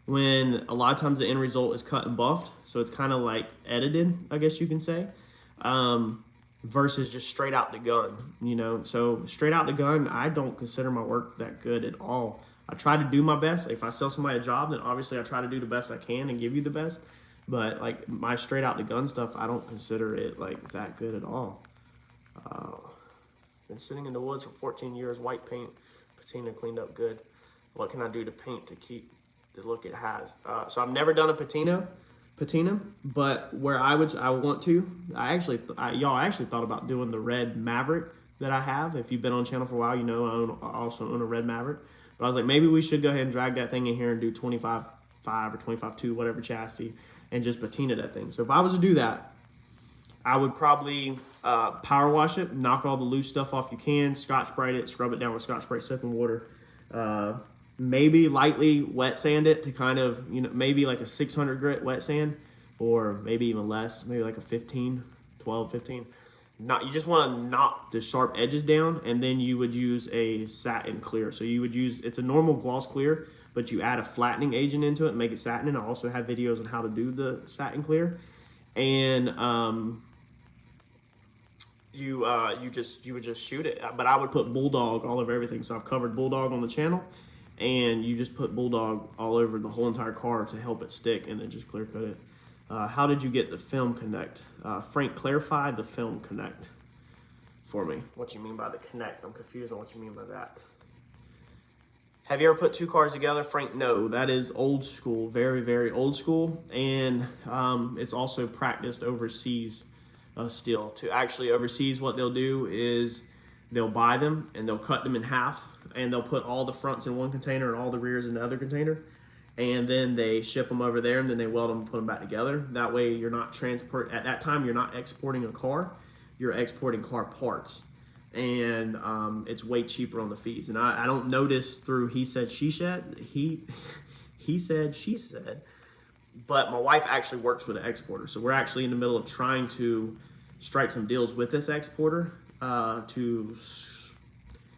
when a lot of times the end result is cut and buffed. So it's kind of like edited, I guess you can say, versus just straight out the gun, you know. So straight out the gun, I don't consider my work that good at all. I try to do my best. If I sell somebody a job, then obviously I try to do the best I can and give you the best. But like my straight out the gun stuff, I don't consider it like that good at all. Been sitting in the woods for 14 years, white paint, patina cleaned up good. What can I do to paint to keep the look it has? So I've never done a patina, but where I want to, y'all actually thought about doing the red Maverick that I have. If you've been on the channel for a while, you know I also own a red Maverick. But I was like, maybe we should go ahead and drag that thing in here and do 25.5 or 25.2, whatever chassis, and just patina that thing. So if I was to do that, I would probably power wash it, knock all the loose stuff off you can, Scotch-Brite it, scrub it down with Scotch-Brite soap and water. Maybe lightly wet sand it to kind of, maybe like a 600 grit wet sand, or maybe even less, maybe like a 15. You just want to knock the sharp edges down, and then you would use a satin clear. So you would use, it's a normal gloss clear, but you add a flattening agent into it and make it satin. And I also have videos on how to do the satin clear. And you would just shoot it. But I would put Bulldog all over everything. So I've covered Bulldog on the channel, and you just put Bulldog all over the whole entire car to help it stick, and then just clear coat it. How did you get the film connect? Frank, clarify the film connect for me. What you mean by the connect? I'm confused on what you mean by that. Have you ever put two cars together? Frank, no. That is old school, very, very old school. And it's also practiced overseas still. To actually overseas, what they'll do is they'll buy them and they'll cut them in half, and they'll put all the fronts in one container and all the rears in the other container. And then they ship them over there, and then they weld them and put them back together. That way you're not at that time, you're not exporting a car, you're exporting car parts. And it's way cheaper on the fees. And I don't notice through he said, she said, he said, she said, but my wife actually works with an exporter. So we're actually in the middle of trying to strike some deals with this exporter to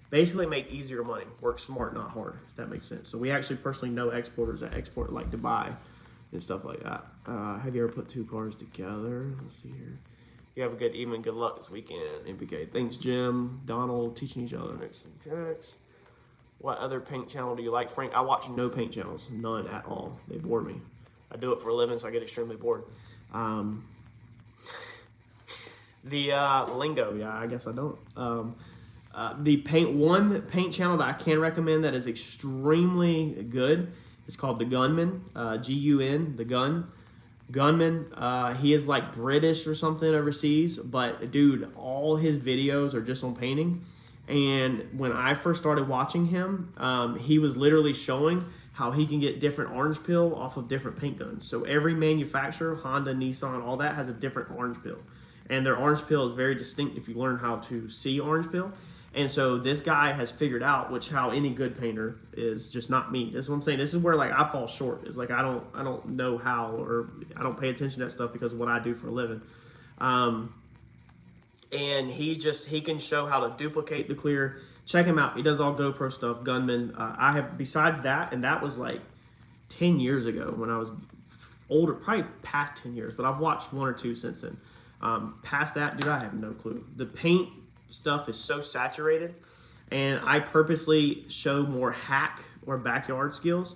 basically make easier money. Work smart, not hard, if that makes sense. So we actually personally know exporters that export like Dubai and stuff like that. Have you ever put two cars together? Let's see here. You have a good evening. Good luck this weekend. NPK. Thanks, Jim. Donald, teaching each other. What other paint channel do you like? Frank, I watch no paint channels. None at all. They bore me. I do it for a living, so I get extremely bored. The lingo, yeah, I guess I don't. The paint channel that I can recommend that is extremely good is called The Gunman, G-U-N, The Gunman. He is like British or something overseas, but dude, all his videos are just on painting. And when I first started watching him, he was literally showing how he can get different orange peel off of different paint guns. So every manufacturer, Honda, Nissan, all that has a different orange peel. And their orange peel is very distinct if you learn how to see orange peel. And so this guy has figured out, which how any good painter is, just not me. This is what I'm saying. This is where like I fall short. It's like I don't know how, or I don't pay attention to that stuff because of what I do for a living. And he can show how to duplicate the clear. Check him out. He does all GoPro stuff, Gunman. I have, besides that, and that was like 10 years ago when I was older, probably past 10 years, but I've watched one or two since then. Past that, dude, I have no clue. The paint stuff is so saturated, and I purposely show more hack or backyard skills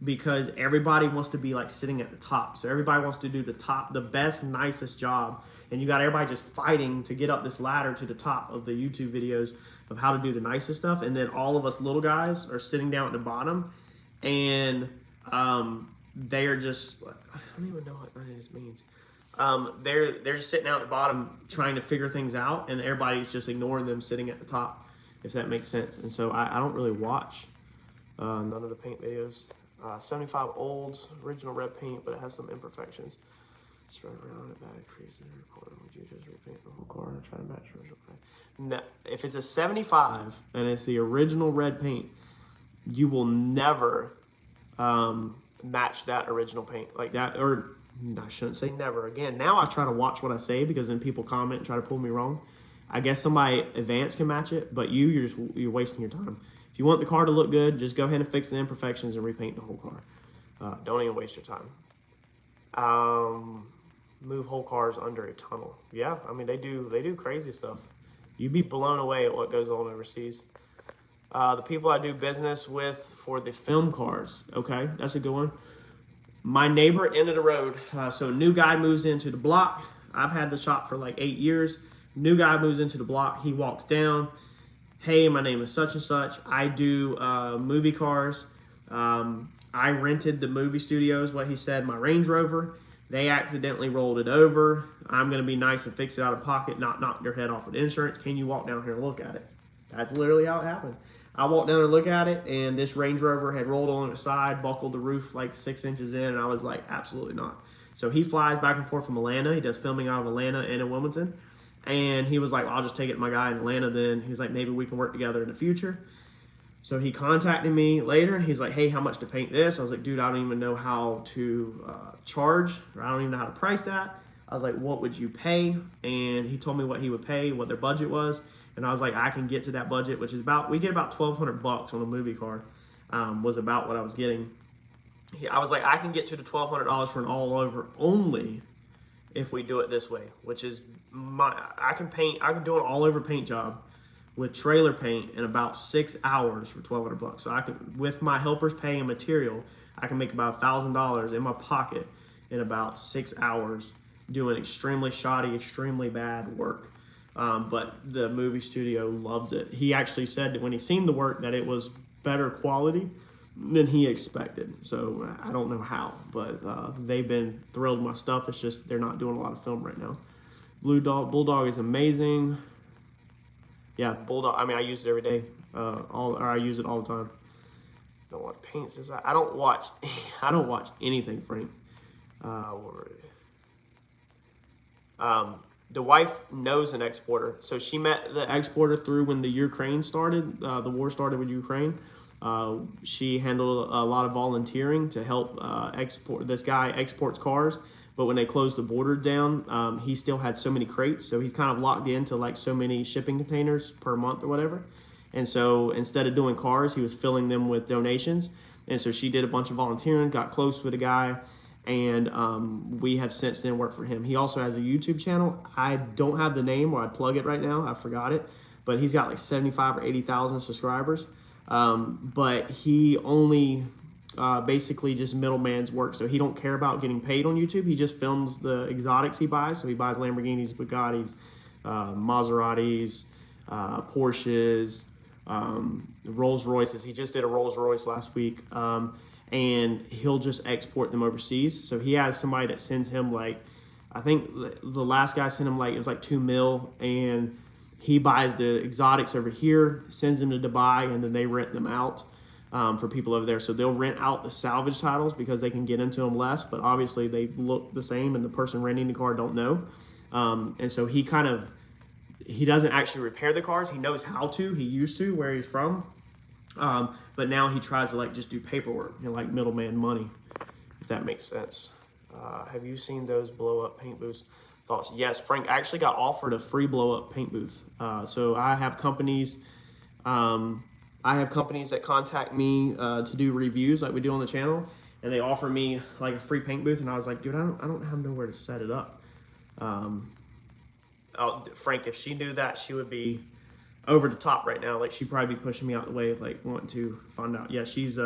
because everybody wants to be like sitting at the top. So everybody wants to do the best, nicest job, and you got everybody just fighting to get up this ladder to the top of the YouTube videos of how to do the nicest stuff, and then all of us little guys are sitting down at the bottom, and they are just, I don't even know what this means. They're just sitting out at the bottom trying to figure things out, and everybody's just ignoring them sitting at the top, if that makes sense. And so I don't really watch none of the paint videos. 75 olds, original red paint, but it has some imperfections. Spread around it, bad crease in the recorder. Would you just repaint the whole car and try to match the original paint? No, if it's a 75 and it's the original red paint, you will never match that original paint like that, or I shouldn't say never. Again, now I try to watch what I say because then people comment and try to pull me wrong. I guess somebody advanced can match it, but you're wasting your time. If you want the car to look good, just go ahead and fix the imperfections and repaint the whole car. Don't even waste your time. Move whole cars under a tunnel. Yeah, I mean they do crazy stuff. You'd be blown away at what goes on overseas. The people I do business with for the film cars. Okay, that's a good one. My neighbor at the end of the road. So a new guy moves into the block. I've had the shop for like 8 years. New guy moves into the block. He walks down. hey, my name is such and such. I do movie cars. I rented the movie studios, what he said, my Range Rover. They accidentally rolled it over. I'm going to be nice and fix it out of pocket, not knock your head off with insurance. Can you walk down here and look at it? That's literally how it happened. I walked down and looked at it, and this Range Rover had rolled on its side, buckled the roof like 6 inches in, and I was like, absolutely not. So he flies back and forth from Atlanta. He does filming out of Atlanta and in Wilmington. And he was like, well, I'll just take it to my guy in Atlanta then. He was like, maybe we can work together in the future. So he contacted me later, and he's like, hey, how much to paint this? I was like, dude, I don't even know how to charge, or I don't even know how to price that. I was like, what would you pay? And he told me what he would pay, what their budget was. And I was like, I can get to that budget, which is we get about $1,200 on a movie car, was about what I was getting. I was like, I can get to the $1,200 for an all over only if we do it this way, which is I can do an all over paint job with trailer paint in about 6 hours for $1,200. So I can, with my helpers pay and material, I can make about $1,000 in my pocket in about 6 hours doing extremely shoddy, extremely bad work. But the movie studio loves it. He actually said that when he seen the work that it was better quality than he expected. So I don't know how, but they've been thrilled with my stuff. It's just they're not doing a lot of film right now. Bulldog is amazing. Yeah, Bulldog. I mean, I use it every day. I use it all the time. Don't want paints. I don't watch. I don't watch anything, Frank. The wife knows an exporter, so she met the exporter through when the Ukraine started. The war started with Ukraine. She handled a lot of volunteering to help export. This guy exports cars, but when they closed the border down, he still had so many crates, so he's kind of locked into like so many shipping containers per month or whatever. And so instead of doing cars, he was filling them with donations. And so she did a bunch of volunteering, got close with a guy, and we have since then worked for him. He also has a YouTube channel. I don't have the name, or I'd plug it right now. I forgot it, but he's got like 75 or 80,000 subscribers. But he only basically just middleman's work. So he don't care about getting paid on YouTube. He just films the exotics he buys. So he buys Lamborghinis, Bugattis, Maseratis, Porsches, Rolls Royces. He just did a Rolls Royce last week. And he'll just export them overseas. So he has somebody that sends him like, I think the last guy sent him like, it was like 2 mil, and he buys the exotics over here, sends them to Dubai, and then they rent them out for people over there. So they'll rent out the salvage titles because they can get into them less, but obviously they look the same and the person renting the car don't know. And so he doesn't actually repair the cars. He knows how to, he used to where he's from. But now he tries to like just do paperwork and like middleman money, if that makes sense. Have you seen those blow up paint booths? Thoughts? Yes, Frank actually got offered a free blow up paint booth. So I have companies that contact me to do reviews like we do on the channel, and they offer me like a free paint booth, and I was like, dude, I don't have nowhere to set it up. Frank, if she knew that, she would be over the top right now. Like she'd probably be pushing me out the way, like wanting to find out. Yeah, she's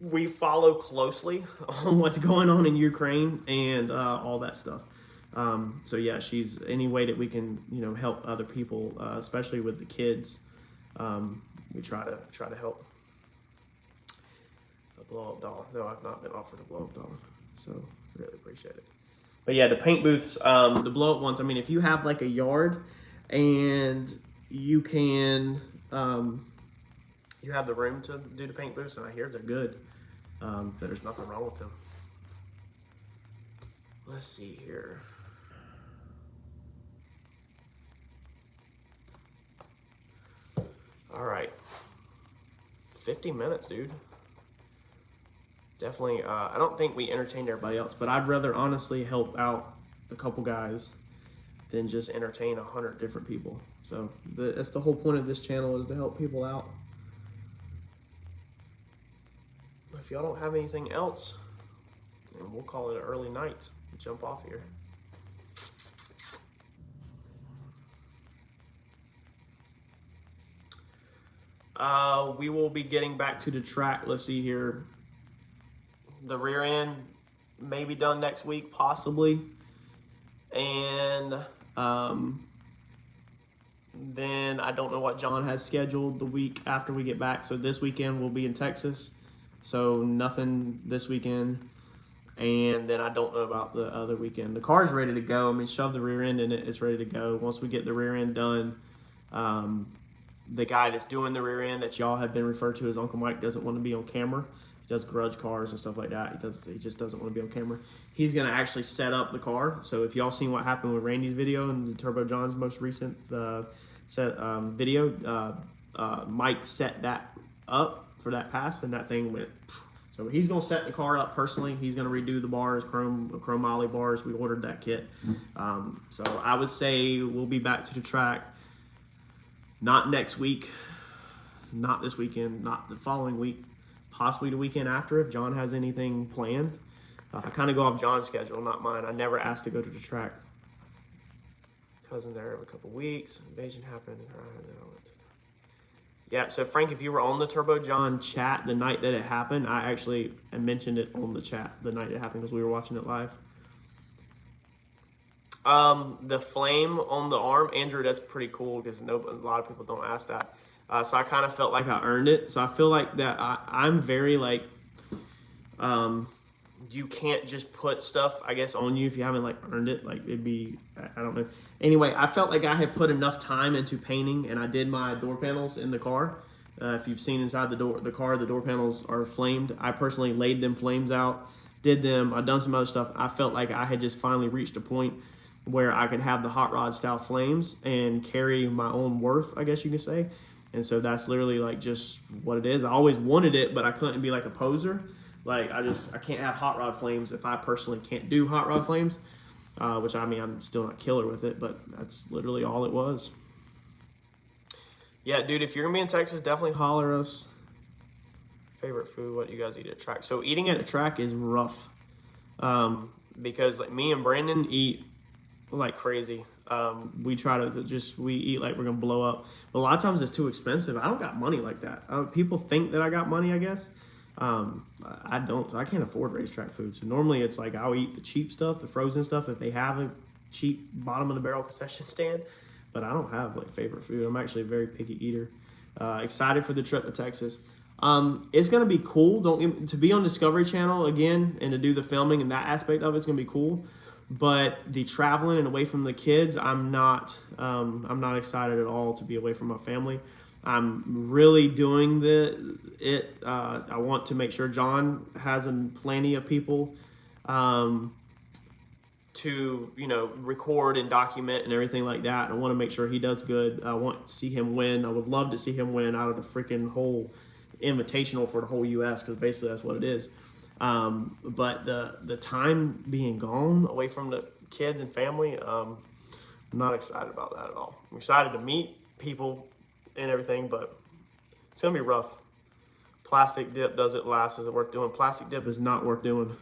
we follow closely on what's going on in Ukraine and all that stuff. So yeah, she's any way that we can, help other people, especially with the kids. We try to help. A blow up doll. No, I've not been offered a blow up doll, so really appreciate it. But yeah, the paint booths, the blow up ones. I mean, if you have like a yard and you can, you have the room to do the paint booths, and I hear they're good. There's nothing wrong with them. Let's see here. All right, 50 minutes, dude. Definitely, I don't think we entertained everybody else, but I'd rather honestly help out a couple guys than just entertain 100 different people. So that's the whole point of this channel, is to help people out. If y'all don't have anything else, then we'll call it an early night. Jump off here. We will be getting back to the track. Let's see here. The rear end may be done next week, possibly. And Then I don't know what John has scheduled the week after we get back. So this weekend we'll be in Texas. So nothing this weekend. And then I don't know about the other weekend. The car's ready to go. I mean, shove the rear end in it. It's ready to go. Once we get the rear end done, the guy that's doing the rear end that y'all have been referred to as Uncle Mike doesn't want to be on camera. He does garage cars and stuff like that. He just doesn't want to be on camera. He's going to actually set up the car. So if y'all seen what happened with Randy's video and the Turbo John's most recent video, Mike set that up for that pass, and that thing went. So he's going to set the car up personally. He's going to redo the bars, chrome ollie bars. We ordered that kit. So I would say we'll be back to the track. Not next week, not this weekend, not the following week, possibly the weekend after if John has anything planned. I kind of go off John's schedule, not mine. I never asked to go to the track. Cousin there every couple weeks. Invasion happened. Yeah, so Frank, if you were on the Turbo John chat the night that it happened, I actually mentioned it on the chat the night it happened because we were watching it live. The flame on the arm, Andrew, that's pretty cool because a lot of people don't ask that. So I kind of felt like I earned it. So I feel like that I'm very like, you can't just put stuff, I guess, on you if you haven't like earned it. Like it'd be, I don't know. Anyway, I felt like I had put enough time into painting, and I did my door panels in the car. If you've seen inside the car, the door panels are flamed. I personally laid them flames out, did them. I've done some other stuff. I felt like I had just finally reached a point where I could have the hot rod style flames and carry my own worth, I guess you could say. And so that's literally like just what it is. I always wanted it, but I couldn't be like a poser. Like I can't have hot rod flames if I personally can't do hot rod flames, which I mean, I'm still not killer with it, but that's literally all it was. Yeah, dude, if you're gonna be in Texas, definitely holler us. Favorite food, what you guys eat at a track? So eating at a track is rough, because like me and Brandon eat like crazy. We try to we eat like we're gonna blow up. But a lot of times it's too expensive. I don't got money like that. People think that I got money, I guess. I don't. I can't afford racetrack food. So normally it's like I'll eat the cheap stuff, the frozen stuff, if they have a cheap bottom of the barrel concession stand. But I don't have like favorite food. I'm actually a very picky eater. Excited for the trip to Texas. It's gonna be cool. To be on Discovery Channel again and to do the filming and that aspect of it's gonna be cool. But the traveling and away from the kids, I'm not excited at all to be away from my family. I'm really doing it. I want to make sure John has plenty of people to record and document and everything like that. I want to make sure he does good. I want to see him win. I would love to see him win out of the freaking whole invitational for the whole U.S. because basically that's what it is. But the time being gone away from the kids and family, I'm not excited about that at all. I'm excited to meet people and everything, but it's gonna be rough. Plastic dip, does it last? Is it worth doing? Plastic dip is not worth doing.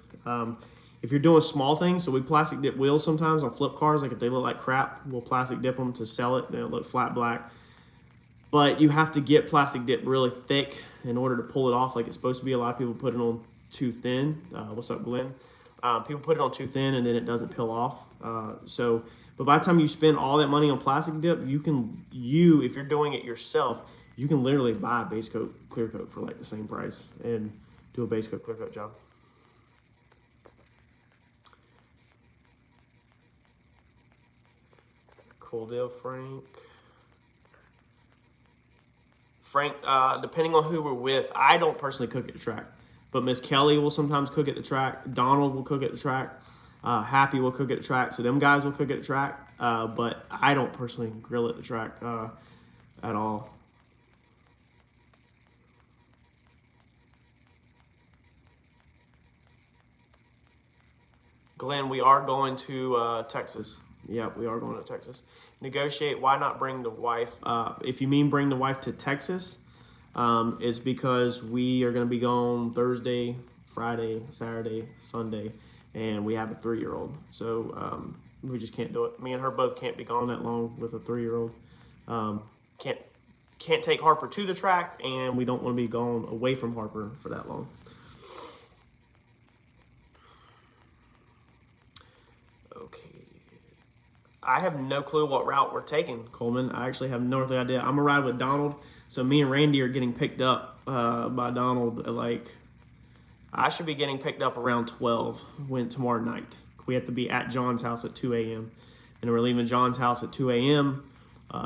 If you're doing small things, so we plastic dip wheels sometimes on flip cars, like if they look like crap, we'll plastic dip them to sell it, they'll look flat black. But you have to get plastic dip really thick in order to pull it off like it's supposed to be. A lot of people put it on too thin. What's up, Glenn? People put it on too thin and then it doesn't peel off. But by the time you spend all that money on plastic dip, if you're doing it yourself, you can literally buy a base coat, clear coat for like the same price and do a base coat, clear coat job. Cool deal, Frank. Frank, depending on who we're with, I don't personally cook at the track. But Miss Kelly will sometimes cook at the track. Donald will cook at the track. Happy will cook at the track. So them guys will cook at the track. But I don't personally grill at the track at all. Glenn, we are going to Texas. Yeah, we are going to Texas. Negotiate. Why not bring the wife? If you mean bring the wife to Texas, it's because we are going to be gone Thursday, Friday, Saturday, Sunday, and we have a 3-year-old. So we just can't do it. Me and her both can't be gone that long with a 3-year-old. Can't take Harper to the track, and we don't want to be gone away from Harper for that long. Okay. I have no clue what route we're taking, Coleman. I actually have no idea. I'm gonna ride with Donald. So me and Randy are getting picked up by Donald at like, I should be getting picked up around 12 tomorrow night. We have to be at John's house at 2 a.m. And we're leaving John's house at 2 a.m.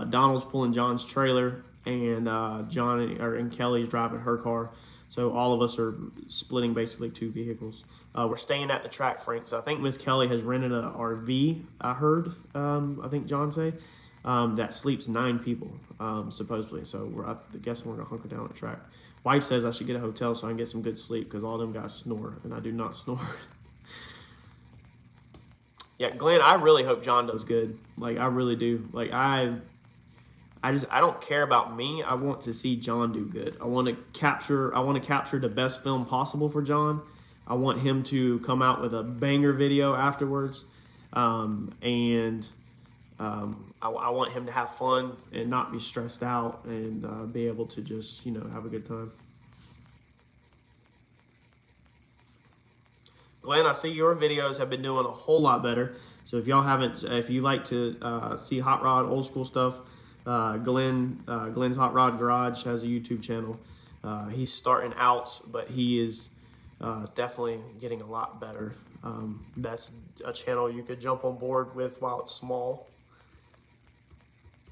Donald's pulling John's trailer, and and Kelly's driving her car. So all of us are splitting basically 2 vehicles. We're staying at the track, Frank. So I think Miss Kelly has rented an RV, I heard, I think John say, that sleeps 9 people, supposedly. So I guess we're going to hunker down at the track. Wife says I should get a hotel so I can get some good sleep because all them guys snore, and I do not snore. Yeah, Glenn, I really hope John does good. Like, I really do. Like, I don't care about me. I want to see John do good. I want to capture the best film possible for John. I want him to come out with a banger video afterwards. I want him to have fun and not be stressed out and be able to just, have a good time. Glenn, I see your videos have been doing a whole lot better. So if you like to see hot rod, old school stuff, Glenn's Hot Rod Garage has a YouTube channel. He's starting out, but he is definitely getting a lot better. That's a channel you could jump on board with while it's small.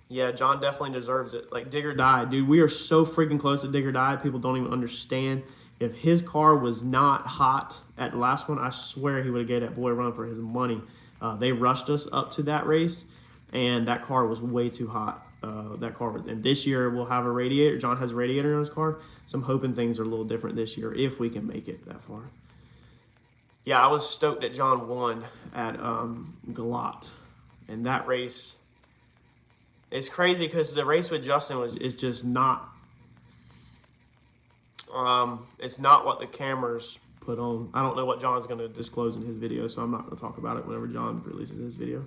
Yeah, John definitely deserves it. Like, dig or die. Dude, we are so freaking close to dig or die. People don't even understand. If his car was not hot at the last one, I swear he would have gave that boy a run for his money. They rushed us up to that race, and that car was way too hot. And this year we'll have a radiator. John has a radiator in his car, so I'm hoping things are a little different this year if we can make it that far. Yeah, I was stoked that John won at Galat, and that race. It's crazy because the race with Justin is just not. It's not what the cameras put on. I don't know what John's going to disclose in his video, so I'm not going to talk about it whenever John releases his video.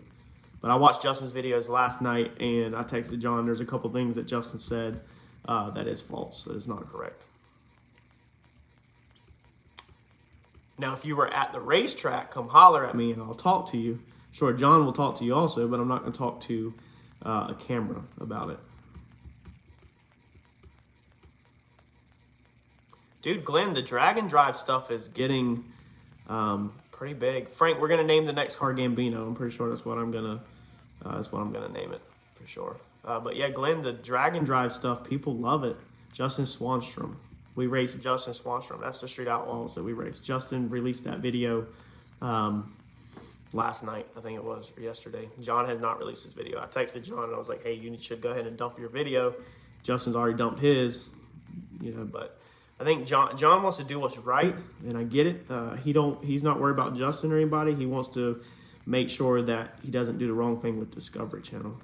But I watched Justin's videos last night, and I texted John. There's a couple things that Justin said that is false, that is not correct. Now, if you were at the racetrack, come holler at me, and I'll talk to you. Sure, John will talk to you also, but I'm not going to talk to a camera about it. Dude, Glenn, the drag and drive stuff is getting pretty big. Frank, we're gonna name the next car Gambino. I'm pretty sure that's what I'm gonna name it for sure. But yeah, Glenn, the drag and drive stuff, people love it. Justin Swanstrom, we raced Justin Swanstrom. That's the Street Outlaws that we raced. Justin released that video last night, I think it was, or yesterday. John has not released his video. I texted John and I was like, hey, you should go ahead and dump your video. Justin's already dumped his, but. I think John wants to do what's right, and I get it. He's not worried about Justin or anybody. He wants to make sure that he doesn't do the wrong thing with Discovery Channel.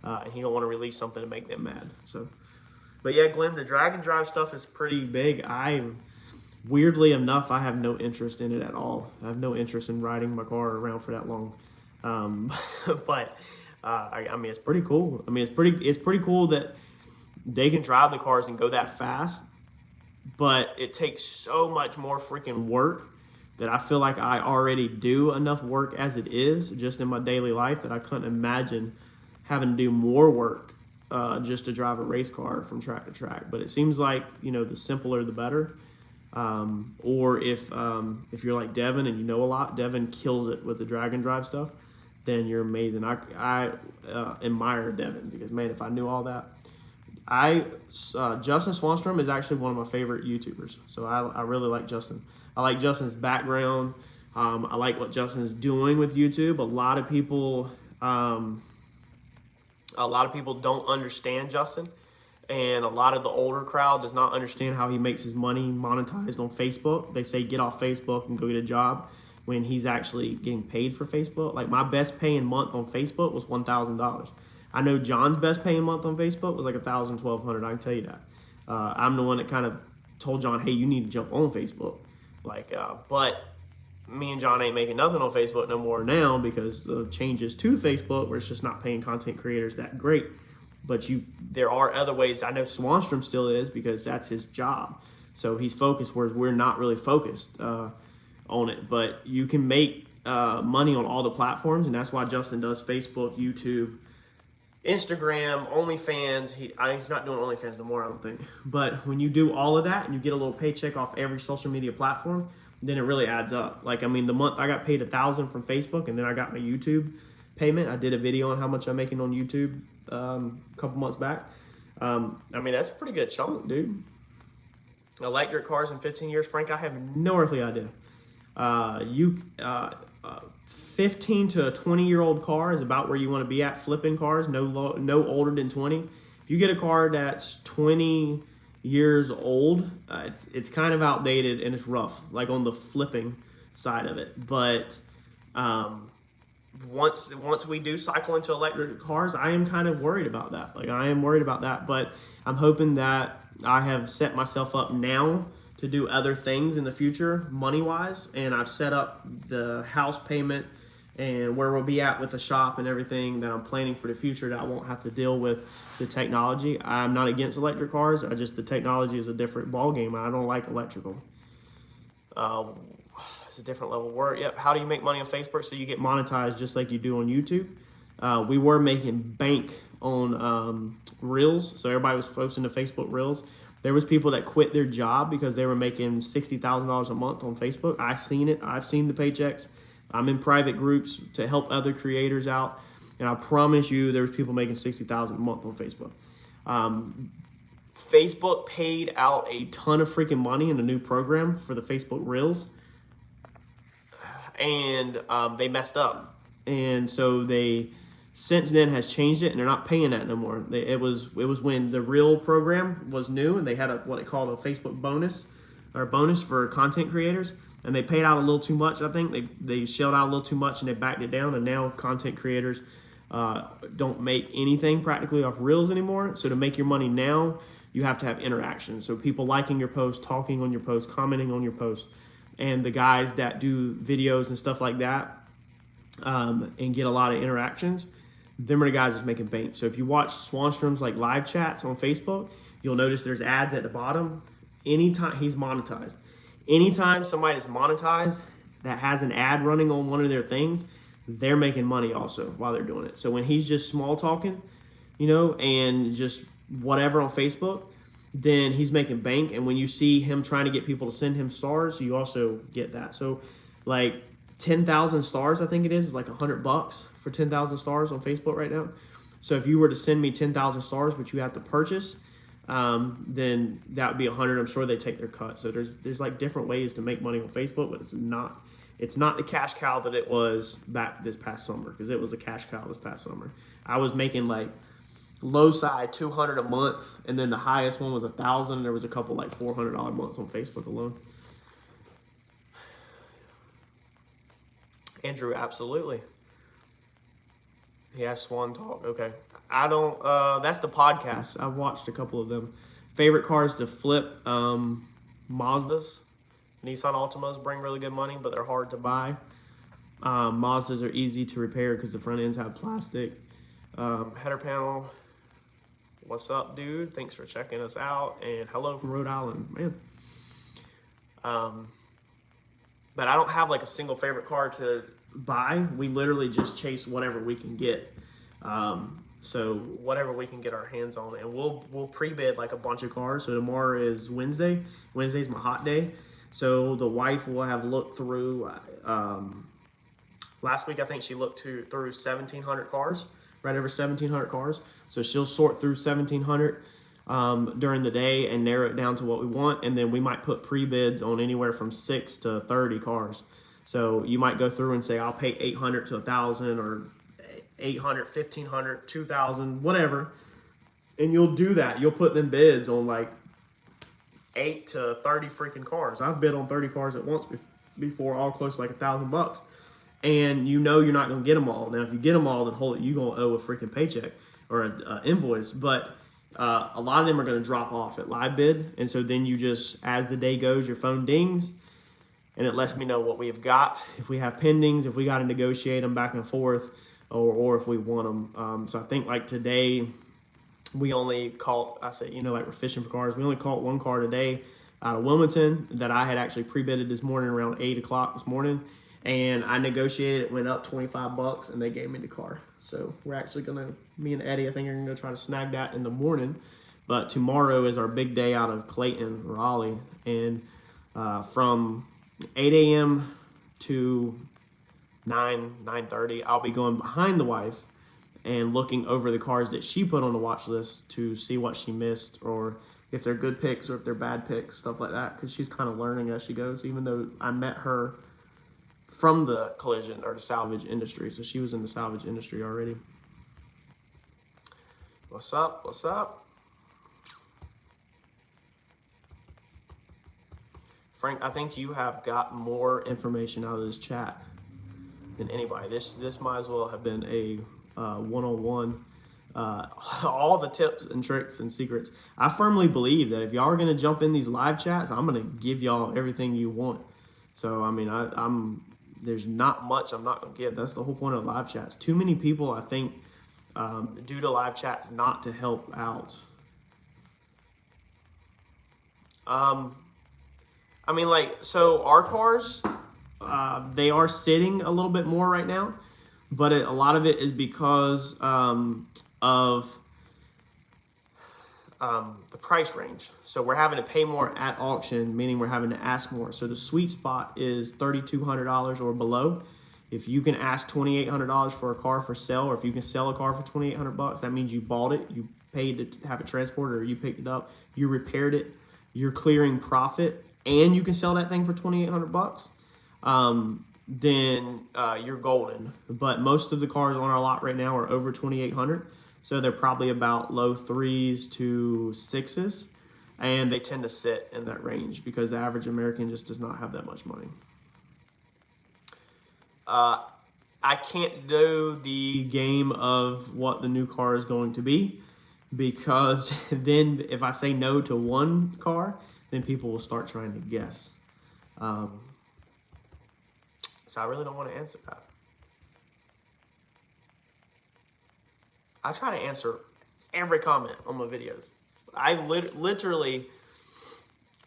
And he don't want to release something to make them mad. So, but yeah, Glenn, the drag and drive stuff is pretty big. Weirdly enough, I have no interest in it at all. I have no interest in riding my car around for that long. But I mean, it's pretty cool. I mean, it's pretty cool that they can drive the cars and go that fast. But it takes so much more freaking work that I feel like I already do enough work as it is just in my daily life that I couldn't imagine having to do more work just to drive a race car from track to track. But it seems like, the simpler the better. Or if you're like Devin and you know a lot, Devin kills it with the drag and drive stuff, then you're amazing. I admire Devin because, man, if I knew all that. Justin Swanstrom is actually one of my favorite YouTubers. So I really like Justin. I like Justin's background. I like what Justin is doing with YouTube. A lot of people don't understand Justin, and a lot of the older crowd does not understand how he makes his money monetized on Facebook. They say get off Facebook and go get a job when he's actually getting paid for Facebook. Like, my best paying month on Facebook was $1,000. I know John's best paying month on Facebook was like $1,000, $1,200. I can tell you that. I'm the one that kind of told John, hey, you need to jump on Facebook. But me and John ain't making nothing on Facebook no more now because the changes to Facebook where it's just not paying content creators that great. But there are other ways. I know Swanstrom still is because that's his job. So he's focused, whereas we're not really focused on it. But you can make money on all the platforms, and that's why Justin does Facebook, YouTube, Instagram, OnlyFans. He's not doing OnlyFans no more, I don't think. But when you do all of that and you get a little paycheck off every social media platform, then it really adds up. Like, I mean, the month I got paid $1,000 from Facebook, and then I got my YouTube payment. I did a video on how much I'm making on YouTube a couple months back. I mean, that's a pretty good chunk, dude. Electric cars in 15 years, Frank, I have no earthly idea. 15 to a 20-year-old car is about where you want to be at flipping cars, no older than 20. If you get a car that's 20 years old, it's kind of outdated and it's rough, like on the flipping side of it. But once we do cycle into electric cars, I am kind of worried about that. Like, I am worried about that, but I'm hoping that I have set myself up now to do other things in the future money-wise, and I've set up the house payment and where we'll be at with the shop and everything that I'm planning for the future, that I won't have to deal with the technology. I'm not against electric cars. The technology is a different ballgame. I don't like electrical. It's a different level of work. Yep. How do you make money on Facebook? So you get monetized just like you do on YouTube. We were making bank on Reels. So everybody was posting to Facebook Reels. There was people that quit their job because they were making $60,000 a month on Facebook. I've seen it. I've seen the paychecks. I'm in private groups to help other creators out, and I promise you there's people making $60,000 a month on Facebook. Facebook paid out a ton of freaking money in a new program for the Facebook Reels, and they messed up. And so they since then has changed it, and they're not paying that no more. It was when the Reel program was new, and they had what it called a Facebook bonus for content creators. And they paid out a little too much, I think. They shelled out a little too much and they backed it down. And now content creators don't make anything practically off Reels anymore. So to make your money now, you have to have interaction. So people liking your post, talking on your post, commenting on your post. And the guys that do videos and stuff like that and get a lot of interactions, them are the guys that's making bank. So if you watch Swanstrom's like live chats on Facebook, you'll notice there's ads at the bottom. Anytime he's monetized. Anytime somebody is monetized that has an ad running on one of their things, they're making money also while they're doing it. So when he's just small talking, and just whatever on Facebook, then he's making bank. And when you see him trying to get people to send him stars, you also get that. So like 10,000 stars, I think it is like $100 for 10,000 stars on Facebook right now. So if you were to send me 10,000 stars, which you have to purchase, then that would be 100. I'm sure they take their cut. So there's like different ways to make money on Facebook, but it's not the cash cow that it was back this past summer, because it was a cash cow this past summer. I was making like low side 200 a month, and then the highest one was 1,000. There was a couple like $400 months on Facebook alone. Andrew, absolutely. Yeah, Swan Talk. Okay. I don't, that's the podcast. I've watched a couple of them. Favorite cars to flip, Mazdas. Nissan Altimas bring really good money, but they're hard to buy. Mazdas are easy to repair because the front ends have plastic. Header panel. What's up, dude? Thanks for checking us out. And hello from Rhode Island, man. But I don't have like a single favorite car to buy. We literally just chase whatever we can get. So whatever we can get our hands on, and we'll pre-bid like a bunch of cars. So tomorrow is Wednesday. Wednesday's my hot day. So the wife will have looked through, last week I think she looked through 1,700 cars, right over 1,700 cars. So she'll sort through 1,700 during the day and narrow it down to what we want. And then we might put pre-bids on anywhere from 6 to 30 cars. So you might go through and say, I'll pay 800 to 1,000 or 800, 1,500, 2,000, whatever. And you'll do that. You'll put them bids on like 8 to 30 freaking cars. I've bid on 30 cars at once before, all close to like $1,000. And you're not going to get them all. Now, if you get them all, then you're going to owe a freaking paycheck or an invoice. But a lot of them are going to drop off at live bid. And so then you just, as the day goes, your phone dings. And it lets me know what we have got. If we have pendings, if we got to negotiate them back and forth, or if we want them. So I think like today, we only caught, like we're fishing for cars. We only caught one car today out of Wilmington that I had actually pre-bidded this morning around 8 o'clock this morning. and I negotiated. It went up $25, and they gave me the car. So we're actually gonna, me and Eddie, I think, are gonna try to snag that in the morning. But tomorrow is our big day out of Clayton, Raleigh, and from 8 a.m. to 9:30, I'll be going behind the wife and looking over the cars that she put on the watch list to see what she missed, or if they're good picks or if they're bad picks, stuff like that, because she's kind of learning as she goes, even though I met her from the collision or the salvage industry, so she was in the salvage industry already. What's up? What's up? Frank, I think you have got more information out of this chat than anybody. This might as well have been a one-on-one. All the tips and tricks and secrets. I firmly believe that if y'all are gonna jump in these live chats, I'm gonna give y'all everything you want. So I mean, I'm there's not much I'm not gonna give. That's the whole point of live chats. Too many people, I think, do to live chats not to help out. I mean, like, so our cars, they are sitting a little bit more right now, but a lot of it is because of the price range. So we're having to pay more at auction, meaning we're having to ask more. So the sweet spot is $3,200 or below. If you can ask $2,800 for a car for sale, or if you can sell a car for $2,800, that means you bought it, you paid to have it transported, or you picked it up, you repaired it, you're clearing profit, and you can sell that thing for $2,800. Then you're golden. But most of the cars on our lot right now are over $2,800, so they're probably about low 3s to 6s, and they tend to sit in that range because the average American just does not have that much money. I can't do the game of what the new car is going to be, because then if I say no to one car, then people will start trying to guess. So I really don't want to answer that. I try to answer every comment on my videos. I literally,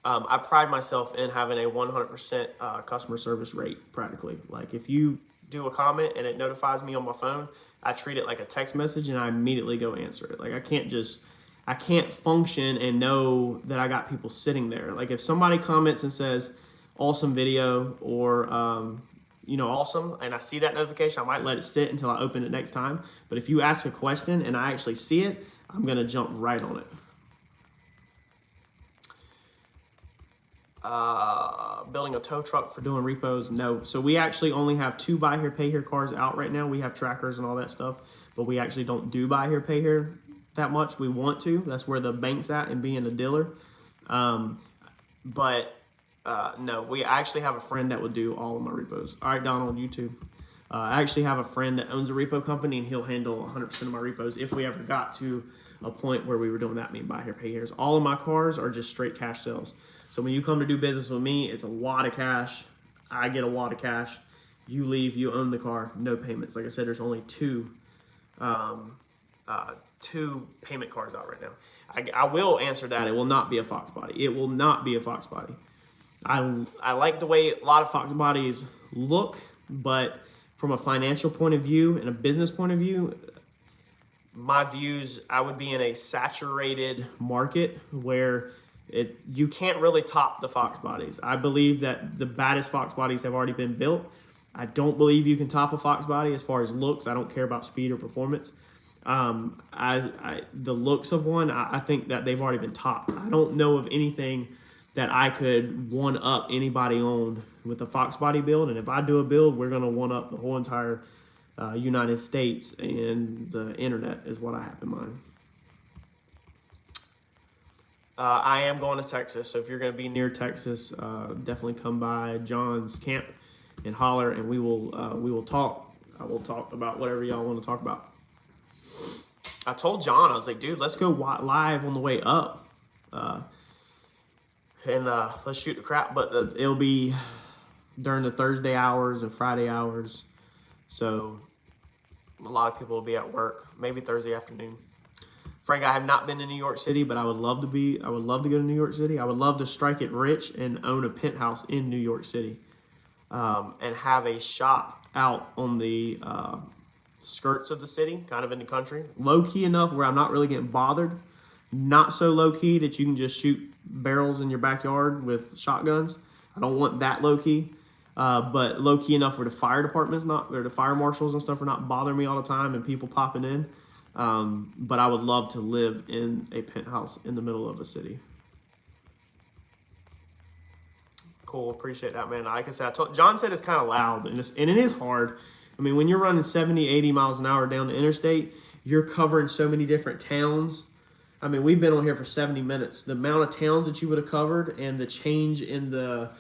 I pride myself in having a 100% customer service rate practically. Like if you do a comment and it notifies me on my phone, I treat it like a text message and I immediately go answer it. Like I can't function and know that I got people sitting there. Like if somebody comments and says, awesome video, or awesome, and I see that notification, I might let it sit until I open it next time. But if you ask a question and I actually see it, I'm gonna jump right on it. Building a tow truck for doing repos? No. So we actually only have 2 buy here, pay here cars out right now. We have trackers and all that stuff, but we actually don't do buy here, pay here that much. We want to. That's where the bank's at and being a dealer. No, we actually have a friend that would do all of my repos. All right, Donald, YouTube. I actually have a friend that owns a repo company, and he'll handle 100% of my repos if we ever got to a point where we were doing that, mean buy here, pay here's. All of my cars are just straight cash sales. So when you come to do business with me, it's a wad of cash. I get a wad of cash. You leave, you own the car, no payments. Like I said, there's only 2 payment cards out right now. I will answer that. It will not be a Fox body. It will not be a Fox body. I like the way a lot of Fox bodies look, but from a financial point of view and a business point of view, my views, I would be in a saturated market where you can't really top the Fox bodies. I believe that the baddest Fox bodies have already been built. I don't believe you can top a Fox body as far as looks. I don't care about speed or performance. The looks of one, I think that they've already been topped. I don't know of anything that I could one up anybody on with a Fox body build. And if I do a build, we're going to one up the whole entire United States, and the internet is what I have in mind. I am going to Texas, so if you're going to be near Texas, definitely come by John's camp and holler, and we will talk. I will talk about whatever y'all want to talk about. I told John, I was like, dude, let's go live on the way up, and let's shoot the crap. But it'll be during the Thursday hours and Friday hours, so a lot of people will be at work. Maybe Thursday afternoon. Frank, I have not been to New York City, but I would love to be. I would love to go to New York City. I would love to strike it rich and own a penthouse in New York City. and have a shop out on the skirts of the city, kind of in the country. Low key enough where I'm not really getting bothered. Not so low key that you can just shoot barrels in your backyard with shotguns. I don't want that low key. But low key enough where the fire department's not, or the fire marshals and stuff are not bothering me all the time and people popping in. But I would love to live in a penthouse in the middle of a city. Cool, appreciate that, man. Like I said, John said it's kind of loud, and it is hard. I mean, when you're running 70, 80 miles an hour down the interstate, you're covering so many different towns. I mean, we've been on here for 70 minutes. The amount of towns that you would have covered and the change in the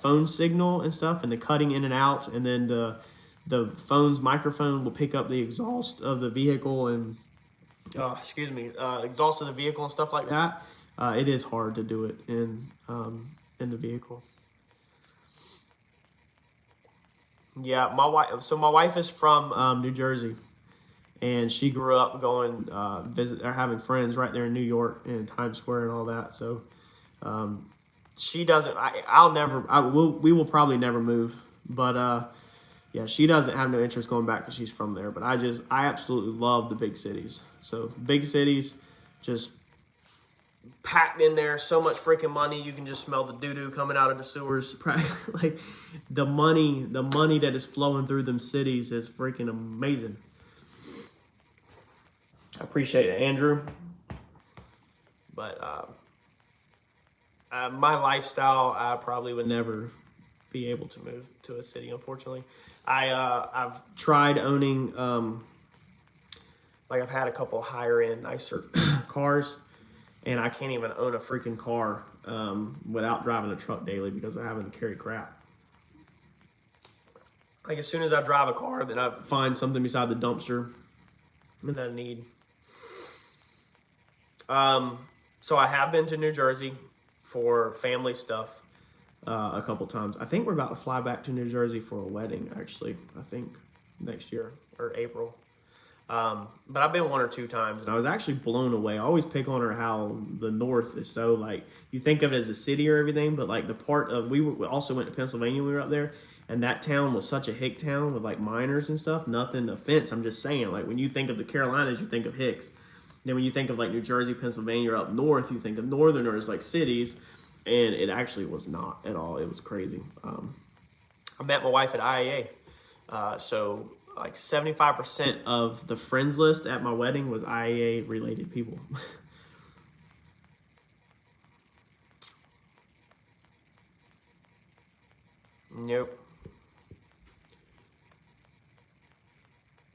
phone signal and stuff and the cutting in and out, and then the phone's microphone will pick up the exhaust of the vehicle and, exhaust of the vehicle and stuff like that. It is hard to do it in the vehicle. Yeah, my wife is from New Jersey, and she grew up going visit or having friends right there in New York and Times Square and all that. So she doesn't. We will probably never move, but yeah, she doesn't have no interest going back because she's from there. But I absolutely love the big cities. So big cities, just packed in there, so much freaking money. You can just smell the doo-doo coming out of the sewers. Like the money that is flowing through them cities is freaking amazing. I appreciate it, Andrew. But my lifestyle, I probably would never be able to move to a city, unfortunately. I've tried owning, like I've had a couple higher end, nicer cars, and I can't even own a freaking car without driving a truck daily because I haven't carry crap. Like as soon as I drive a car, then I find something beside the dumpster that I need. So I have been to New Jersey for family stuff a couple times. I think we're about to fly back to New Jersey for a wedding, actually. I think next year or April. But I've been one or two times, and I was actually blown away. I always pick on her how the North is so, like, you think of it as a city or everything, but like the part of, we also went to Pennsylvania when we were up there, and that town was such a hick town with like miners and stuff. Nothing offense, I'm just saying, like when you think of the Carolinas, you think of hicks. Then when you think of like New Jersey, Pennsylvania, or up north, you think of northerners like cities, and it actually was not at all. It was crazy. I met my wife at IAA, so like 75% of the friends list at my wedding was IAA related people. Nope.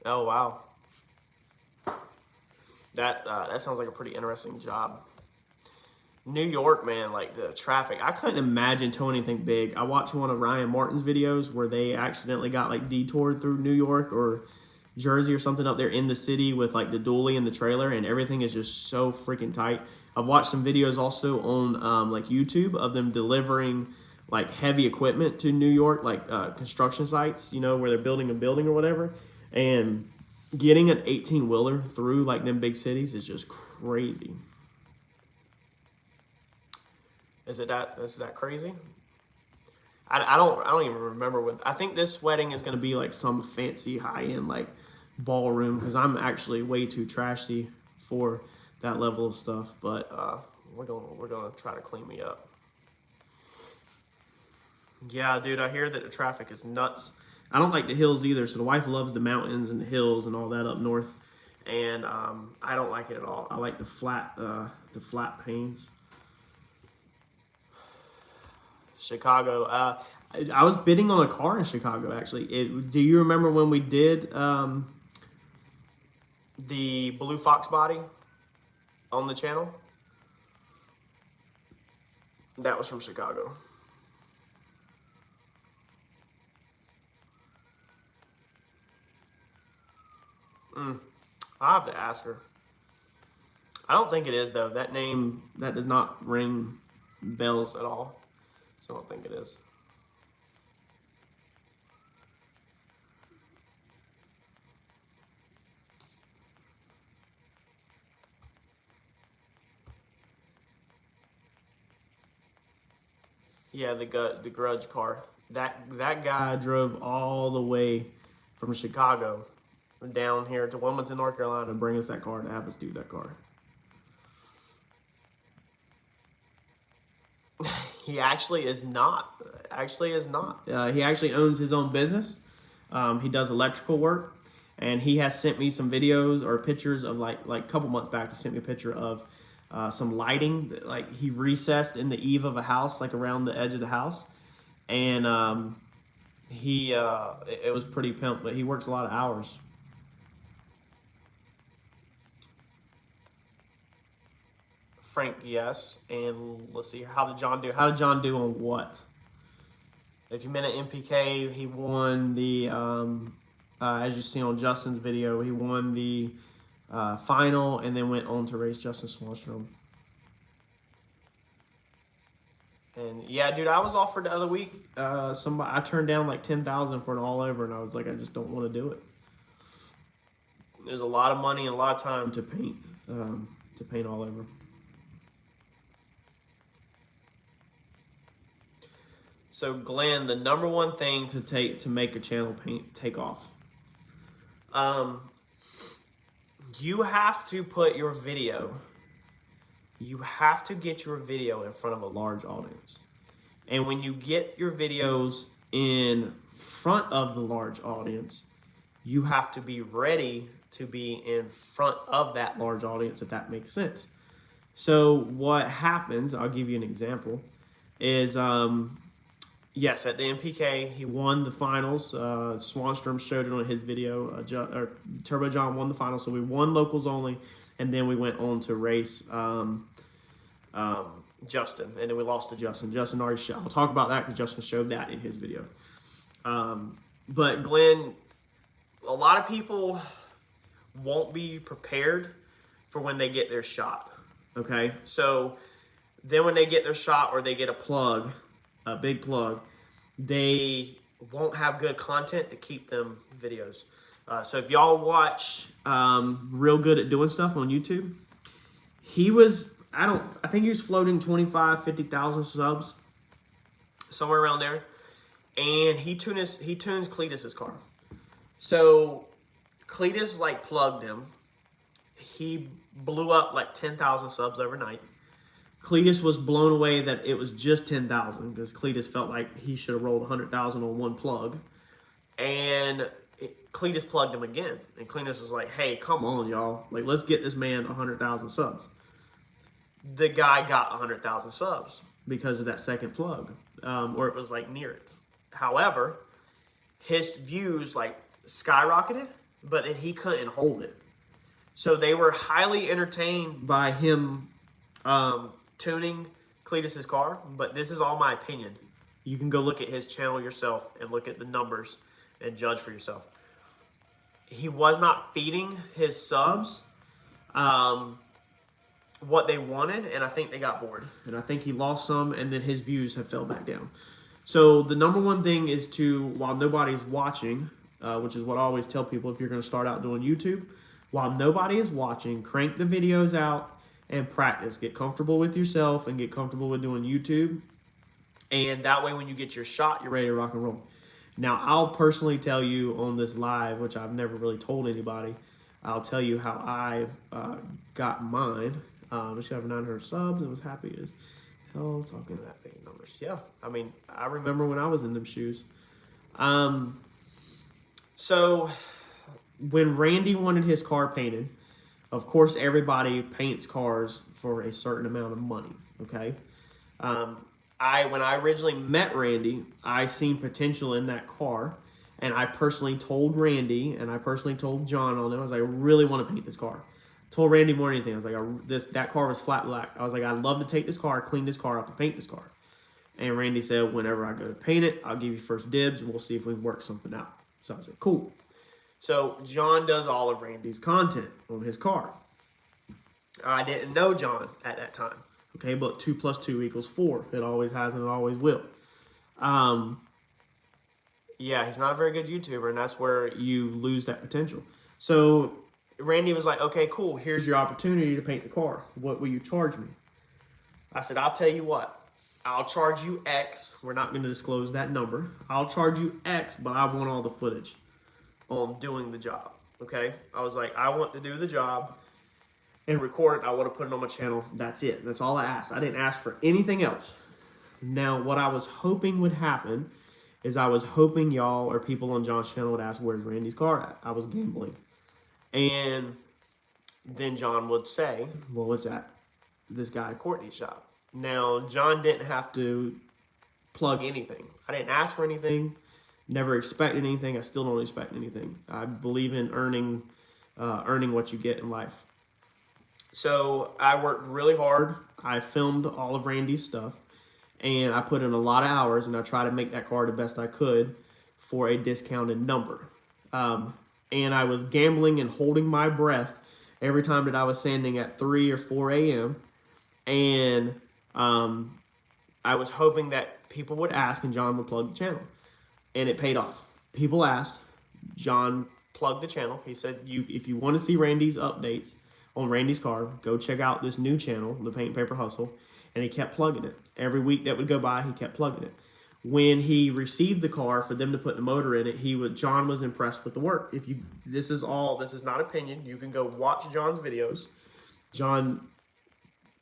Oh wow. That sounds like a pretty interesting job. New York, man, like the traffic. I couldn't imagine towing anything big. I watched one of Ryan Martin's videos where they accidentally got like detoured through New York or Jersey or something up there in the city with like the dually and the trailer, and everything is just so freaking tight. I've watched some videos also on like YouTube of them delivering like heavy equipment to New York, like construction sites, you know, where they're building a building or whatever, and getting an 18-wheeler through like them big cities is just crazy. Is that crazy? I don't even remember what. I think this wedding is gonna be like some fancy high-end like ballroom, because I'm actually way too trashy for that level of stuff. But we're gonna try to clean me up. Yeah, dude, I hear that the traffic is nuts. I don't like the hills either. So the wife loves the mountains and the hills and all that up north, and I don't like it at all. I like the flat plains. Chicago. I was bidding on a car in Chicago, actually. Do you remember when we did the Blue Fox body on the channel? That was from Chicago. I'll have to ask her. I don't think it is, though. That name, that does not ring bells at all. So I don't think it is. Yeah, the Grudge car. That guy drove all the way from Chicago down here to Wilmington, North Carolina to bring us that car, to have us do that car. He actually is not. He actually owns his own business. He does electrical work, and he has sent me some videos or pictures of like a couple months back. He sent me a picture of some lighting that, like, he recessed in the eave of a house, like around the edge of the house, and it was pretty pimp. But he works a lot of hours. Frank, yes. And let's see, how did John do? How did John do on what? If you meant an NPK, he won the, as you see on Justin's video, he won the final and then went on to race Justin Swallstrom. And yeah, dude, I was offered the other week. I turned down like $10,000 for an all over, and I was like, I just don't want to do it. There's a lot of money and a lot of time to paint all over. So Glenn, the number one thing to make a channel take off, you have to put your video. You have to get your video in front of a large audience, and when you get your videos in front of the large audience, you have to be ready to be in front of that large audience, if that makes sense. So what happens? I'll give you an example. Is yes, at the NPK, he won the finals. Swanstrom showed it on his video. Turbo John won the finals, so we won locals only, and then we went on to race Justin, and then we lost to Justin. Justin already showed. I'll talk about that because Justin showed that in his video. But Glenn, a lot of people won't be prepared for when they get their shot. Okay, so then when they get their shot or they get a big plug, they won't have good content to keep them videos. So if y'all watch Real Good at Doing Stuff on YouTube, I think he was floating 25, 50,000 subs, somewhere around there. And he tunes Cletus's car. So Cletus like plugged him. He blew up like 10,000 subs overnight. Cletus was blown away that it was just 10,000 because Cletus felt like he should have rolled 100,000 on one plug. And Cletus plugged him again. And Cletus was like, hey, come on, y'all. Like, let's get this man 100,000 subs. The guy got 100,000 subs because of that second plug, or it was like near it. However, his views like skyrocketed, but then he couldn't hold it. So they were highly entertained by him tuning Cletus's car, but this is all my opinion. You can go look at his channel yourself and look at the numbers and judge for yourself. He was not feeding his subs what they wanted, and I think they got bored. And I think he lost some, and then his views have fell back down. So the number one thing is to, while nobody's watching, which is what I always tell people if you're going to start out doing YouTube, while nobody is watching, crank the videos out and practice. Get comfortable with yourself and get comfortable with doing YouTube. And that way when you get your shot, you're ready to rock and roll. Now, I'll personally tell you on this live, which I've never really told anybody, I'll tell you how I got mine. I just got 900 subs and was happy as hell talking that big numbers. Yeah, I mean, I remember when I was in them shoes. So when Randy wanted his car painted, of course, everybody paints cars for a certain amount of money, okay? When I originally met Randy, I seen potential in that car, and I personally told Randy, and I personally told John on it, I was like, I really want to paint this car. Told Randy more than anything. I was like, that car was flat black. I was like, I'd love to take this car, clean this car up, and paint this car. And Randy said, whenever I go to paint it, I'll give you first dibs, and we'll see if we can work something out. So I said, cool. So John does all of Randy's content on his car. I didn't know John at that time. Okay, but 2 + 2 = 4. It always has and it always will. Yeah, he's not a very good YouTuber, and that's where you lose that potential. So Randy was like, okay, cool. Here's your opportunity to paint the car. What will you charge me? I said, I'll tell you what. I'll charge you X. We're not going to disclose that number. I'll charge you X, but I want all the footage on doing the job. Okay? I was like, I want to do the job and record it. I want to put it on my channel. That's it. That's all I asked. I didn't ask for anything else. Now, what I was hoping would happen is I was hoping y'all or people on John's channel would ask, where's Randy's car at? I was gambling. And then John would say, well, it's at this guy Courtney's shop. Now, John didn't have to plug anything. I didn't ask for anything, never expected anything. I still don't expect anything. I believe in earning what you get in life. So I worked really hard. I filmed all of Randy's stuff, and I put in a lot of hours, and I tried to make that car the best I could for a discounted number. And I was gambling and holding my breath every time that I was sanding at 3 or 4 a.m. And I was hoping that people would ask and John would plug the channel. And it paid off. People asked. John plugged the channel. He said, if you want to see Randy's updates on Randy's car, go check out this new channel, The Paint and Paper Hustle. And he kept plugging it. Every week that would go by, he kept plugging it. When he received the car for them to put the motor in it, John was impressed with the work. This is not opinion. You can go watch John's videos. John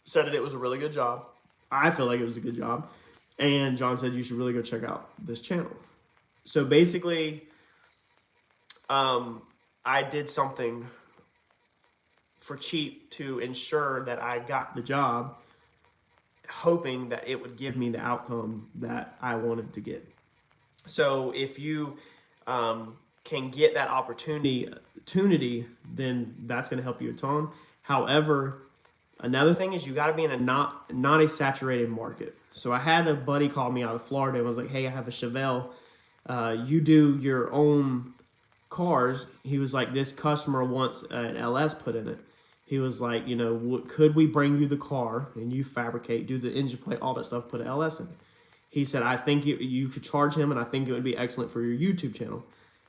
said that it was a really good job. I feel like it was a good job. And John said you should really go check out this channel. So basically, I did something for cheap to ensure that I got the job, hoping that it would give me the outcome that I wanted to get. So if you can get that opportunity, then that's going to help you a ton. However, another thing is you got to be in a not a saturated market. So I had a buddy call me out of Florida and was like, hey, I have a Chevelle. You do your own cars. He was like, this customer wants an LS put in it. He was like, could we bring you the car and you fabricate, do the engine plate, all that stuff, put an LS in it? He said, I think you could charge him and I think it would be excellent for your YouTube channel.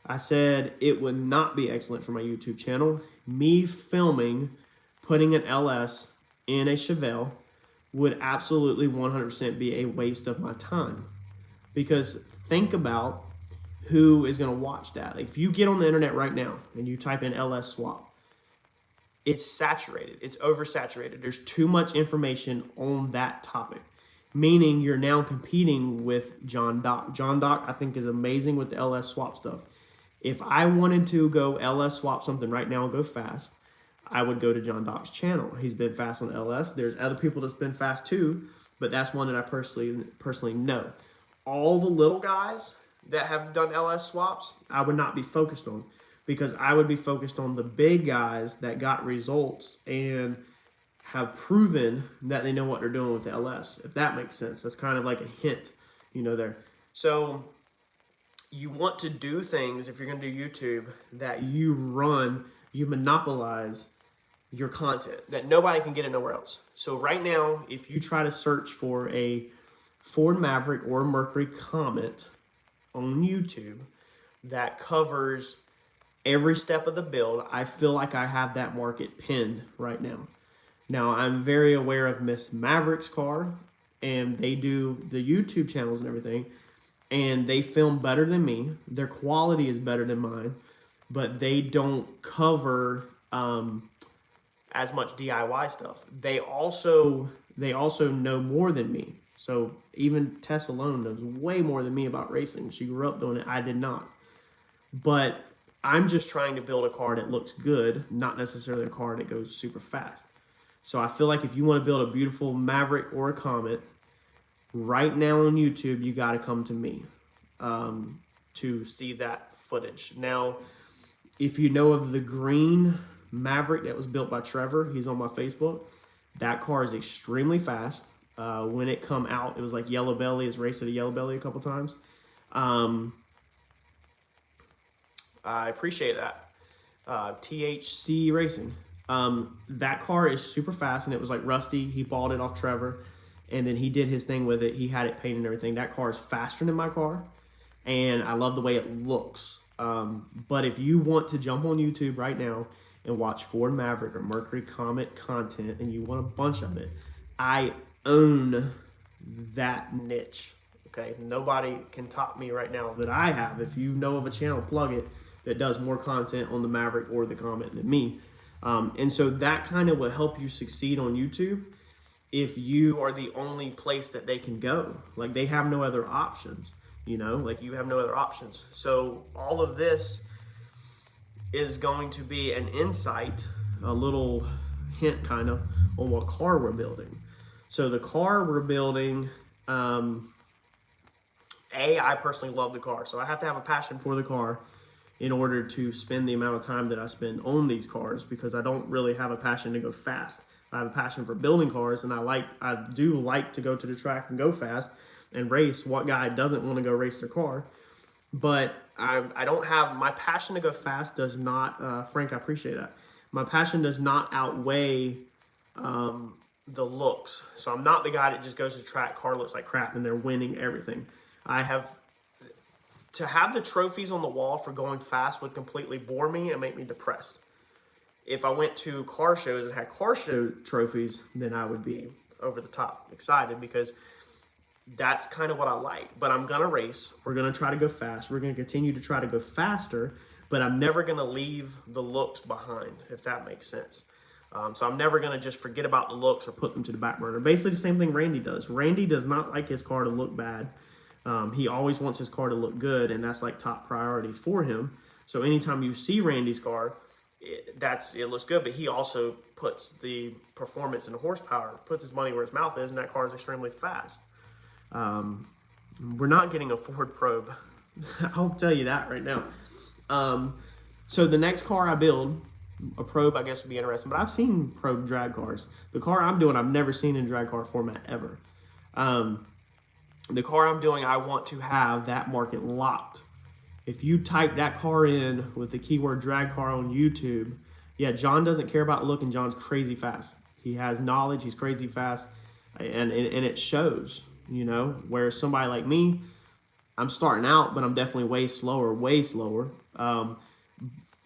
I said, it would not be excellent for my YouTube channel. Me filming, putting an LS in a Chevelle would absolutely 100% be a waste of my time. Because think about who is going to watch that. Like if you get on the internet right now and you type in LS swap, it's saturated. It's oversaturated. There's too much information on that topic, meaning you're now competing with John Doc. John Doc, I think, is amazing with the LS swap stuff. If I wanted to go LS swap something right now and go fast, I would go to John Doc's channel. He's been fast on LS. There's other people that's been fast too, but that's one that I personally know. All the little guys that have done LS swaps, I would not be focused on, because I would be focused on the big guys that got results and have proven that they know what they're doing with the LS, if that makes sense. That's kind of like a hint, there. So you want to do things, if you're going to do YouTube, that you monopolize your content, that nobody can get it nowhere else. So right now, if you try to search for a Ford Maverick or a Mercury Comet on YouTube that covers every step of the build, I feel like I have that market pinned right now. Now, I'm very aware of Miss Maverick's car, and they do the YouTube channels and everything, and they film better than me. Their quality is better than mine, but they don't cover as much DIY stuff. They also know more than me. So even Tess alone knows way more than me about racing. She grew up doing it. I did not. But I'm just trying to build a car that looks good, not necessarily a car that goes super fast. So I feel like if you want to build a beautiful Maverick or a Comet, right now on YouTube, you got to come to me to see that footage. Now, if you know of the green Maverick that was built by Trevor, he's on my Facebook. That car is extremely fast. When it come out, it was like Yellow Belly. It's raced at a Yellow Belly a couple times. I appreciate that. THC Racing. That car is super fast, and it was like rusty. He bought it off Trevor, and then he did his thing with it. He had it painted and everything. That car is faster than my car, and I love the way it looks. But if you want to jump on YouTube right now and watch Ford Maverick or Mercury Comet content, and you want a bunch of it, I own that niche. Okay, nobody can top me right now that I have. If you know of a channel, plug it, that does more content on the Maverick or the Comet than me. And so that kind of will help you succeed on YouTube if you are the only place that they can go. Like, they have no other options, you know, like you have no other options. So all of this is going to be an insight, a little hint kind of on what car we're building. So the car we're building, I personally love the car. So I have to have a passion for the car in order to spend the amount of time that I spend on these cars, because I don't really have a passion to go fast. I have a passion for building cars, and I do like to go to the track and go fast and race. What guy doesn't want to go race their car? But I don't have, my passion to go fast does not, Frank, I appreciate that. My passion does not outweigh the looks. So I'm not the guy that just goes to track, car looks like crap, and they're winning everything. To have the trophies on the wall for going fast would completely bore me and make me depressed. If I went to car shows and had car show trophies, then I would be over the top excited, because that's kind of what I like. But I'm gonna race. We're gonna try to go fast. We're gonna continue to try to go faster, but I'm never gonna leave the looks behind, if that makes sense. So I'm never gonna just forget about the looks or put them to the back burner. Basically the same thing Randy does. Randy does not like his car to look bad. He always wants his car to look good, and that's like top priority for him. So anytime you see Randy's car, it looks good, but he also puts the performance and the horsepower, puts his money where his mouth is, and that car is extremely fast. We're not getting a Ford Probe. I'll tell you that right now. So the next car I build, a Probe, I guess would be interesting, but I've seen Probe drag cars. The car I'm doing, I've never seen in drag car format ever. The car I'm doing, I want to have that market locked. If you type that car in with the keyword drag car on YouTube, yeah, John doesn't care about look, and John's crazy fast. He has knowledge, he's crazy fast, and it shows, you know, where somebody like me, I'm starting out, but I'm definitely way slower.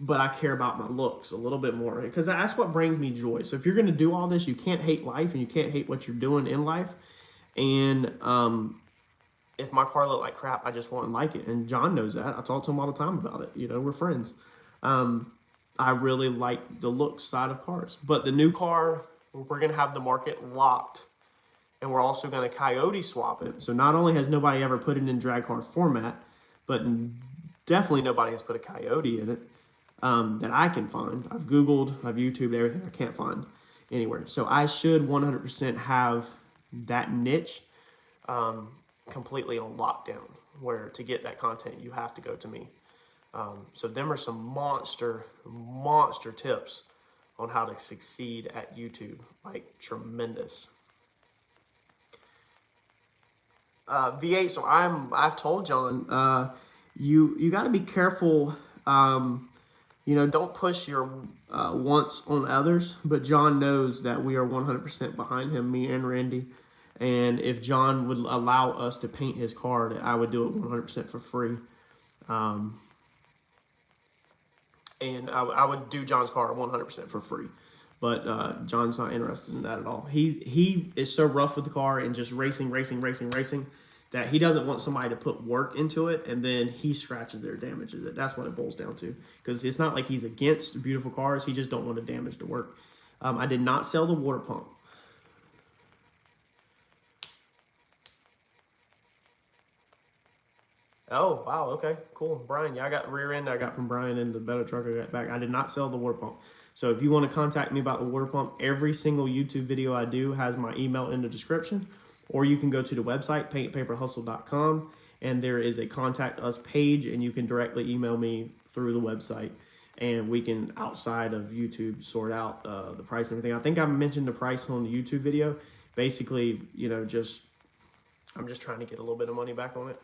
But I care about my looks a little bit more, because that's what brings me joy. So if you're going to do all this, you can't hate life, and you can't hate what you're doing in life. And if my car looked like crap, I just wouldn't like it. And John knows that. I talk to him all the time about it. You know, we're friends. I really like the look side of cars. But the new car, we're going to have the market locked. And we're also going to Coyote swap it. So not only has nobody ever put it in drag car format, but definitely nobody has put a Coyote in it that I can find. I've Googled, I've YouTubed, everything I can't find anywhere. So I should 100% have that niche completely on lockdown, where to get that content you have to go to me. So them are some monster tips on how to succeed at YouTube, like tremendous. V8, so I've told John, you got to be careful, you know, don't push your wants on others, but John knows that we are 100% behind him, me and Randy. And if John would allow us to paint his car, I would do it 100% for free. And I would do John's car 100% for free. But John's not interested in that at all. He is so rough with the car and just racing, that he doesn't want somebody to put work into it and then he scratches it or damages it. That's what it boils down to. Because it's not like he's against beautiful cars. He just don't want to damage the work. I did not sell the water pump. Oh, wow, okay, cool. Brian, yeah, I got rear end I got from Brian, and the better truck I got back. I did not sell the water pump. So if you want to contact me about the water pump, every single YouTube video I do has my email in the description, or you can go to the website, paintpaperhustle.com, and there is a contact us page, and you can directly email me through the website, and we can, outside of YouTube, sort out the price and everything. I think I mentioned the price on the YouTube video. Basically, you know, I'm just trying to get a little bit of money back on it.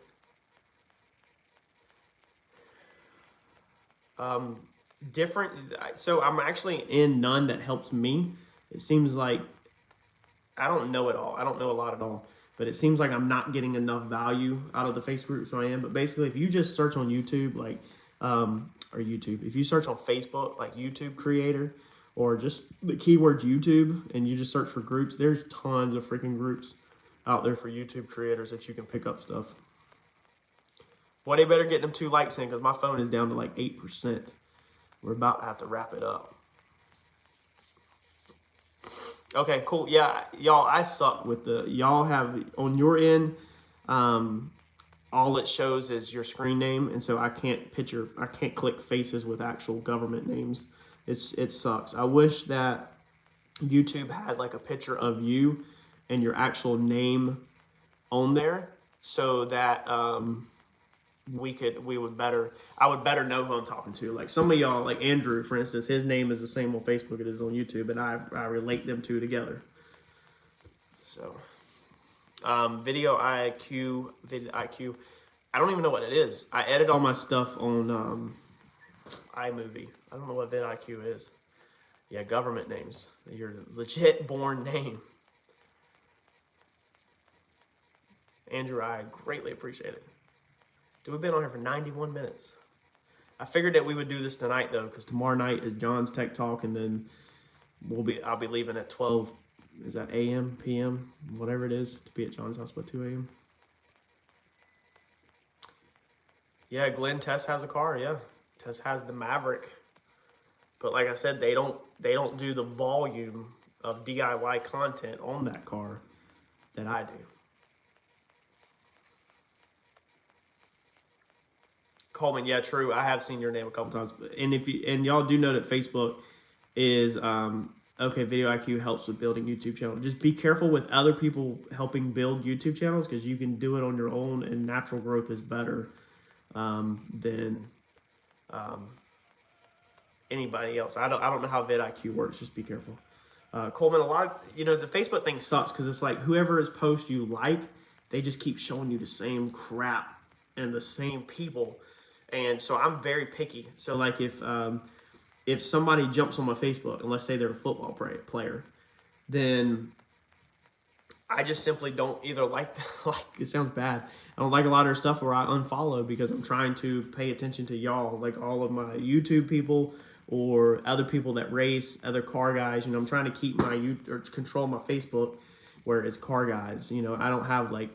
So I'm actually in none that helps me. It seems like I don't know it all. I don't know a lot at all, but it seems like I'm not getting enough value out of the Facebook groups I am. But basically, if you just search on YouTube, if you search on Facebook, like YouTube creator, or just the keyword YouTube, and you just search for groups, there's tons of freaking groups. out there for YouTube creators that you can pick up stuff. Well, they better get them 2 likes in because my phone is down to like 8%. We're about to have to wrap it up. Okay, cool. Yeah, y'all, I suck with y'all have on your end, all it shows is your screen name, and so I can't click faces with actual government names. It sucks. I wish that YouTube had like a picture of you and your actual name on there so that I would better know who I'm talking to. Like some of y'all, like Andrew, for instance, his name is the same on Facebook as on YouTube, and I relate them two together. So, video IQ. I don't even know what it is. I edit all my stuff on iMovie. I don't know what vidIQ is. Yeah, government names. Your legit born name. Andrew, I greatly appreciate it. Dude, we've been on here for 91 minutes. I figured that we would do this tonight though, because tomorrow night is John's Tech Talk, and then I'll be leaving at 12. Is that a.m., p.m., whatever it is, to be at John's house by 2 a.m. Yeah, Glenn, Tess has a car. Yeah, Tess has the Maverick. But like I said, they don't do the volume of DIY content on that car that I do. Coleman, yeah, true. I have seen your name a couple times, and y'all do know that Facebook is okay. vidIQ helps with building YouTube channels. Just be careful with other people helping build YouTube channels because you can do it on your own, and natural growth is better than anybody else. I don't know how vidIQ works. Just be careful. Coleman, the Facebook thing sucks because it's like whoever is post you like, they just keep showing you the same crap and the same people. And so I'm very picky. So like if somebody jumps on my Facebook, and let's say they're a football player, then I just simply don't either like it sounds bad. I don't like a lot of their stuff, or I unfollow because I'm trying to pay attention to y'all, like all of my YouTube people or other people that race, other car guys. I'm trying to keep control my Facebook where it's car guys. I don't have like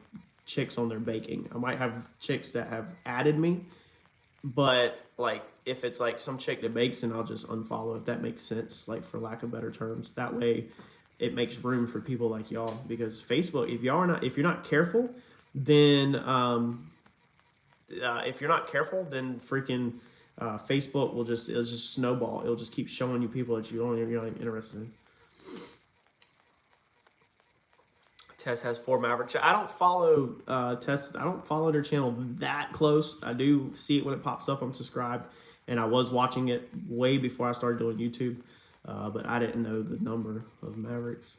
chicks on there baking. I might have chicks that have added me, but like if it's like some chick that bakes, and I'll just unfollow, if that makes sense, like for lack of better terms. That way it makes room for people like y'all, because Facebook, if you're not careful, then freaking Facebook will it'll just snowball. It'll just keep showing you people that you're not even interested in. Tess has 4 Mavericks. I don't follow Tess. I don't follow their channel that close. I do see it when it pops up. I'm subscribed, and I was watching it way before I started doing YouTube, but I didn't know the number of Mavericks.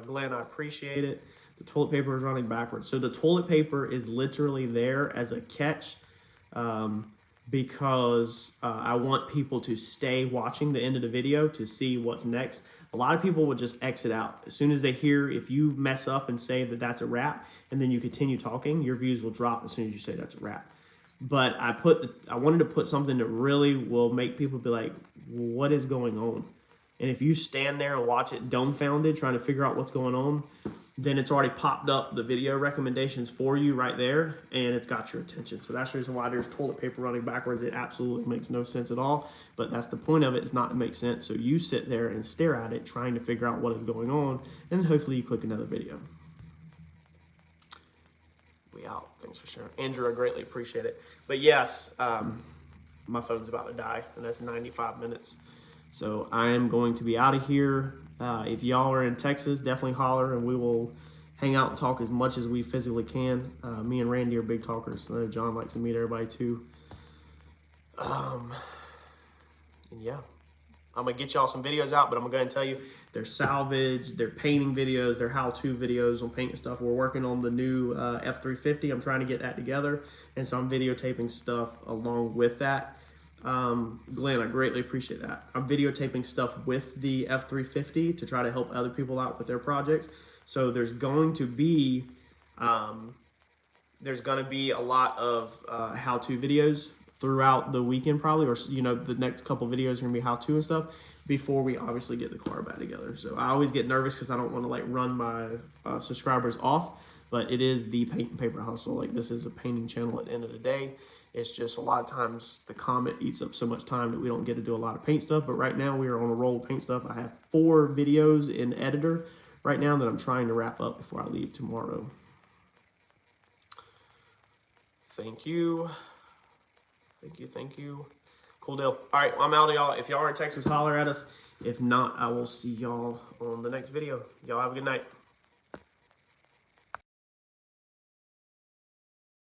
Glenn, I appreciate it. The toilet paper is running backwards. So the toilet paper is literally there as a catch because I want people to stay watching the end of the video to see what's next. A lot of people would just exit out. As soon as they hear, if you mess up and say that that's a wrap, and then you continue talking, your views will drop as soon as you say that's a wrap. But I wanted to put something that really will make people be like, what is going on? And if you stand there and watch it dumbfounded, trying to figure out what's going on, then it's already popped up the video recommendations for you right there, and it's got your attention. So that's the reason why there's toilet paper running backwards. It absolutely makes no sense at all, but that's the point of it, is not to make sense. So you sit there and stare at it, trying to figure out what is going on, and hopefully you click another video. We out. Thanks for sharing. Andrew, I greatly appreciate it. But yes, my phone's about to die, and that's 95 minutes. So I am going to be out of here. If y'all are in Texas, definitely holler, and we will hang out and talk as much as we physically can. Me and Randy are big talkers. I know John likes to meet everybody too. And yeah, I'm going to get y'all some videos out, but I'm going to go ahead and tell you, they're salvage, they're painting videos, they're how-to videos on painting stuff. We're working on the new F350. I'm trying to get that together, and so I'm videotaping stuff along with that. Glenn, I greatly appreciate that. I'm videotaping stuff with the F350 to try to help other people out with their projects. So there's going to be a lot of how-to videos throughout the weekend probably, or the next couple videos are gonna be how-to and stuff before we obviously get the car back together. So I always get nervous because I don't want to like run my subscribers off. but it is the paint and paper hustle. Like, this is a painting channel at the end of the day. It's just a lot of times the Comet eats up so much time that we don't get to do a lot of paint stuff. But right now we are on a roll of paint stuff. I have 4 videos in editor right now that I'm trying to wrap up before I leave tomorrow. Thank you. Thank you, thank you. Cool deal. All right, well, I'm out, y'all. If y'all are in Texas, holler at us. If not, I will see y'all on the next video. Y'all have a good night.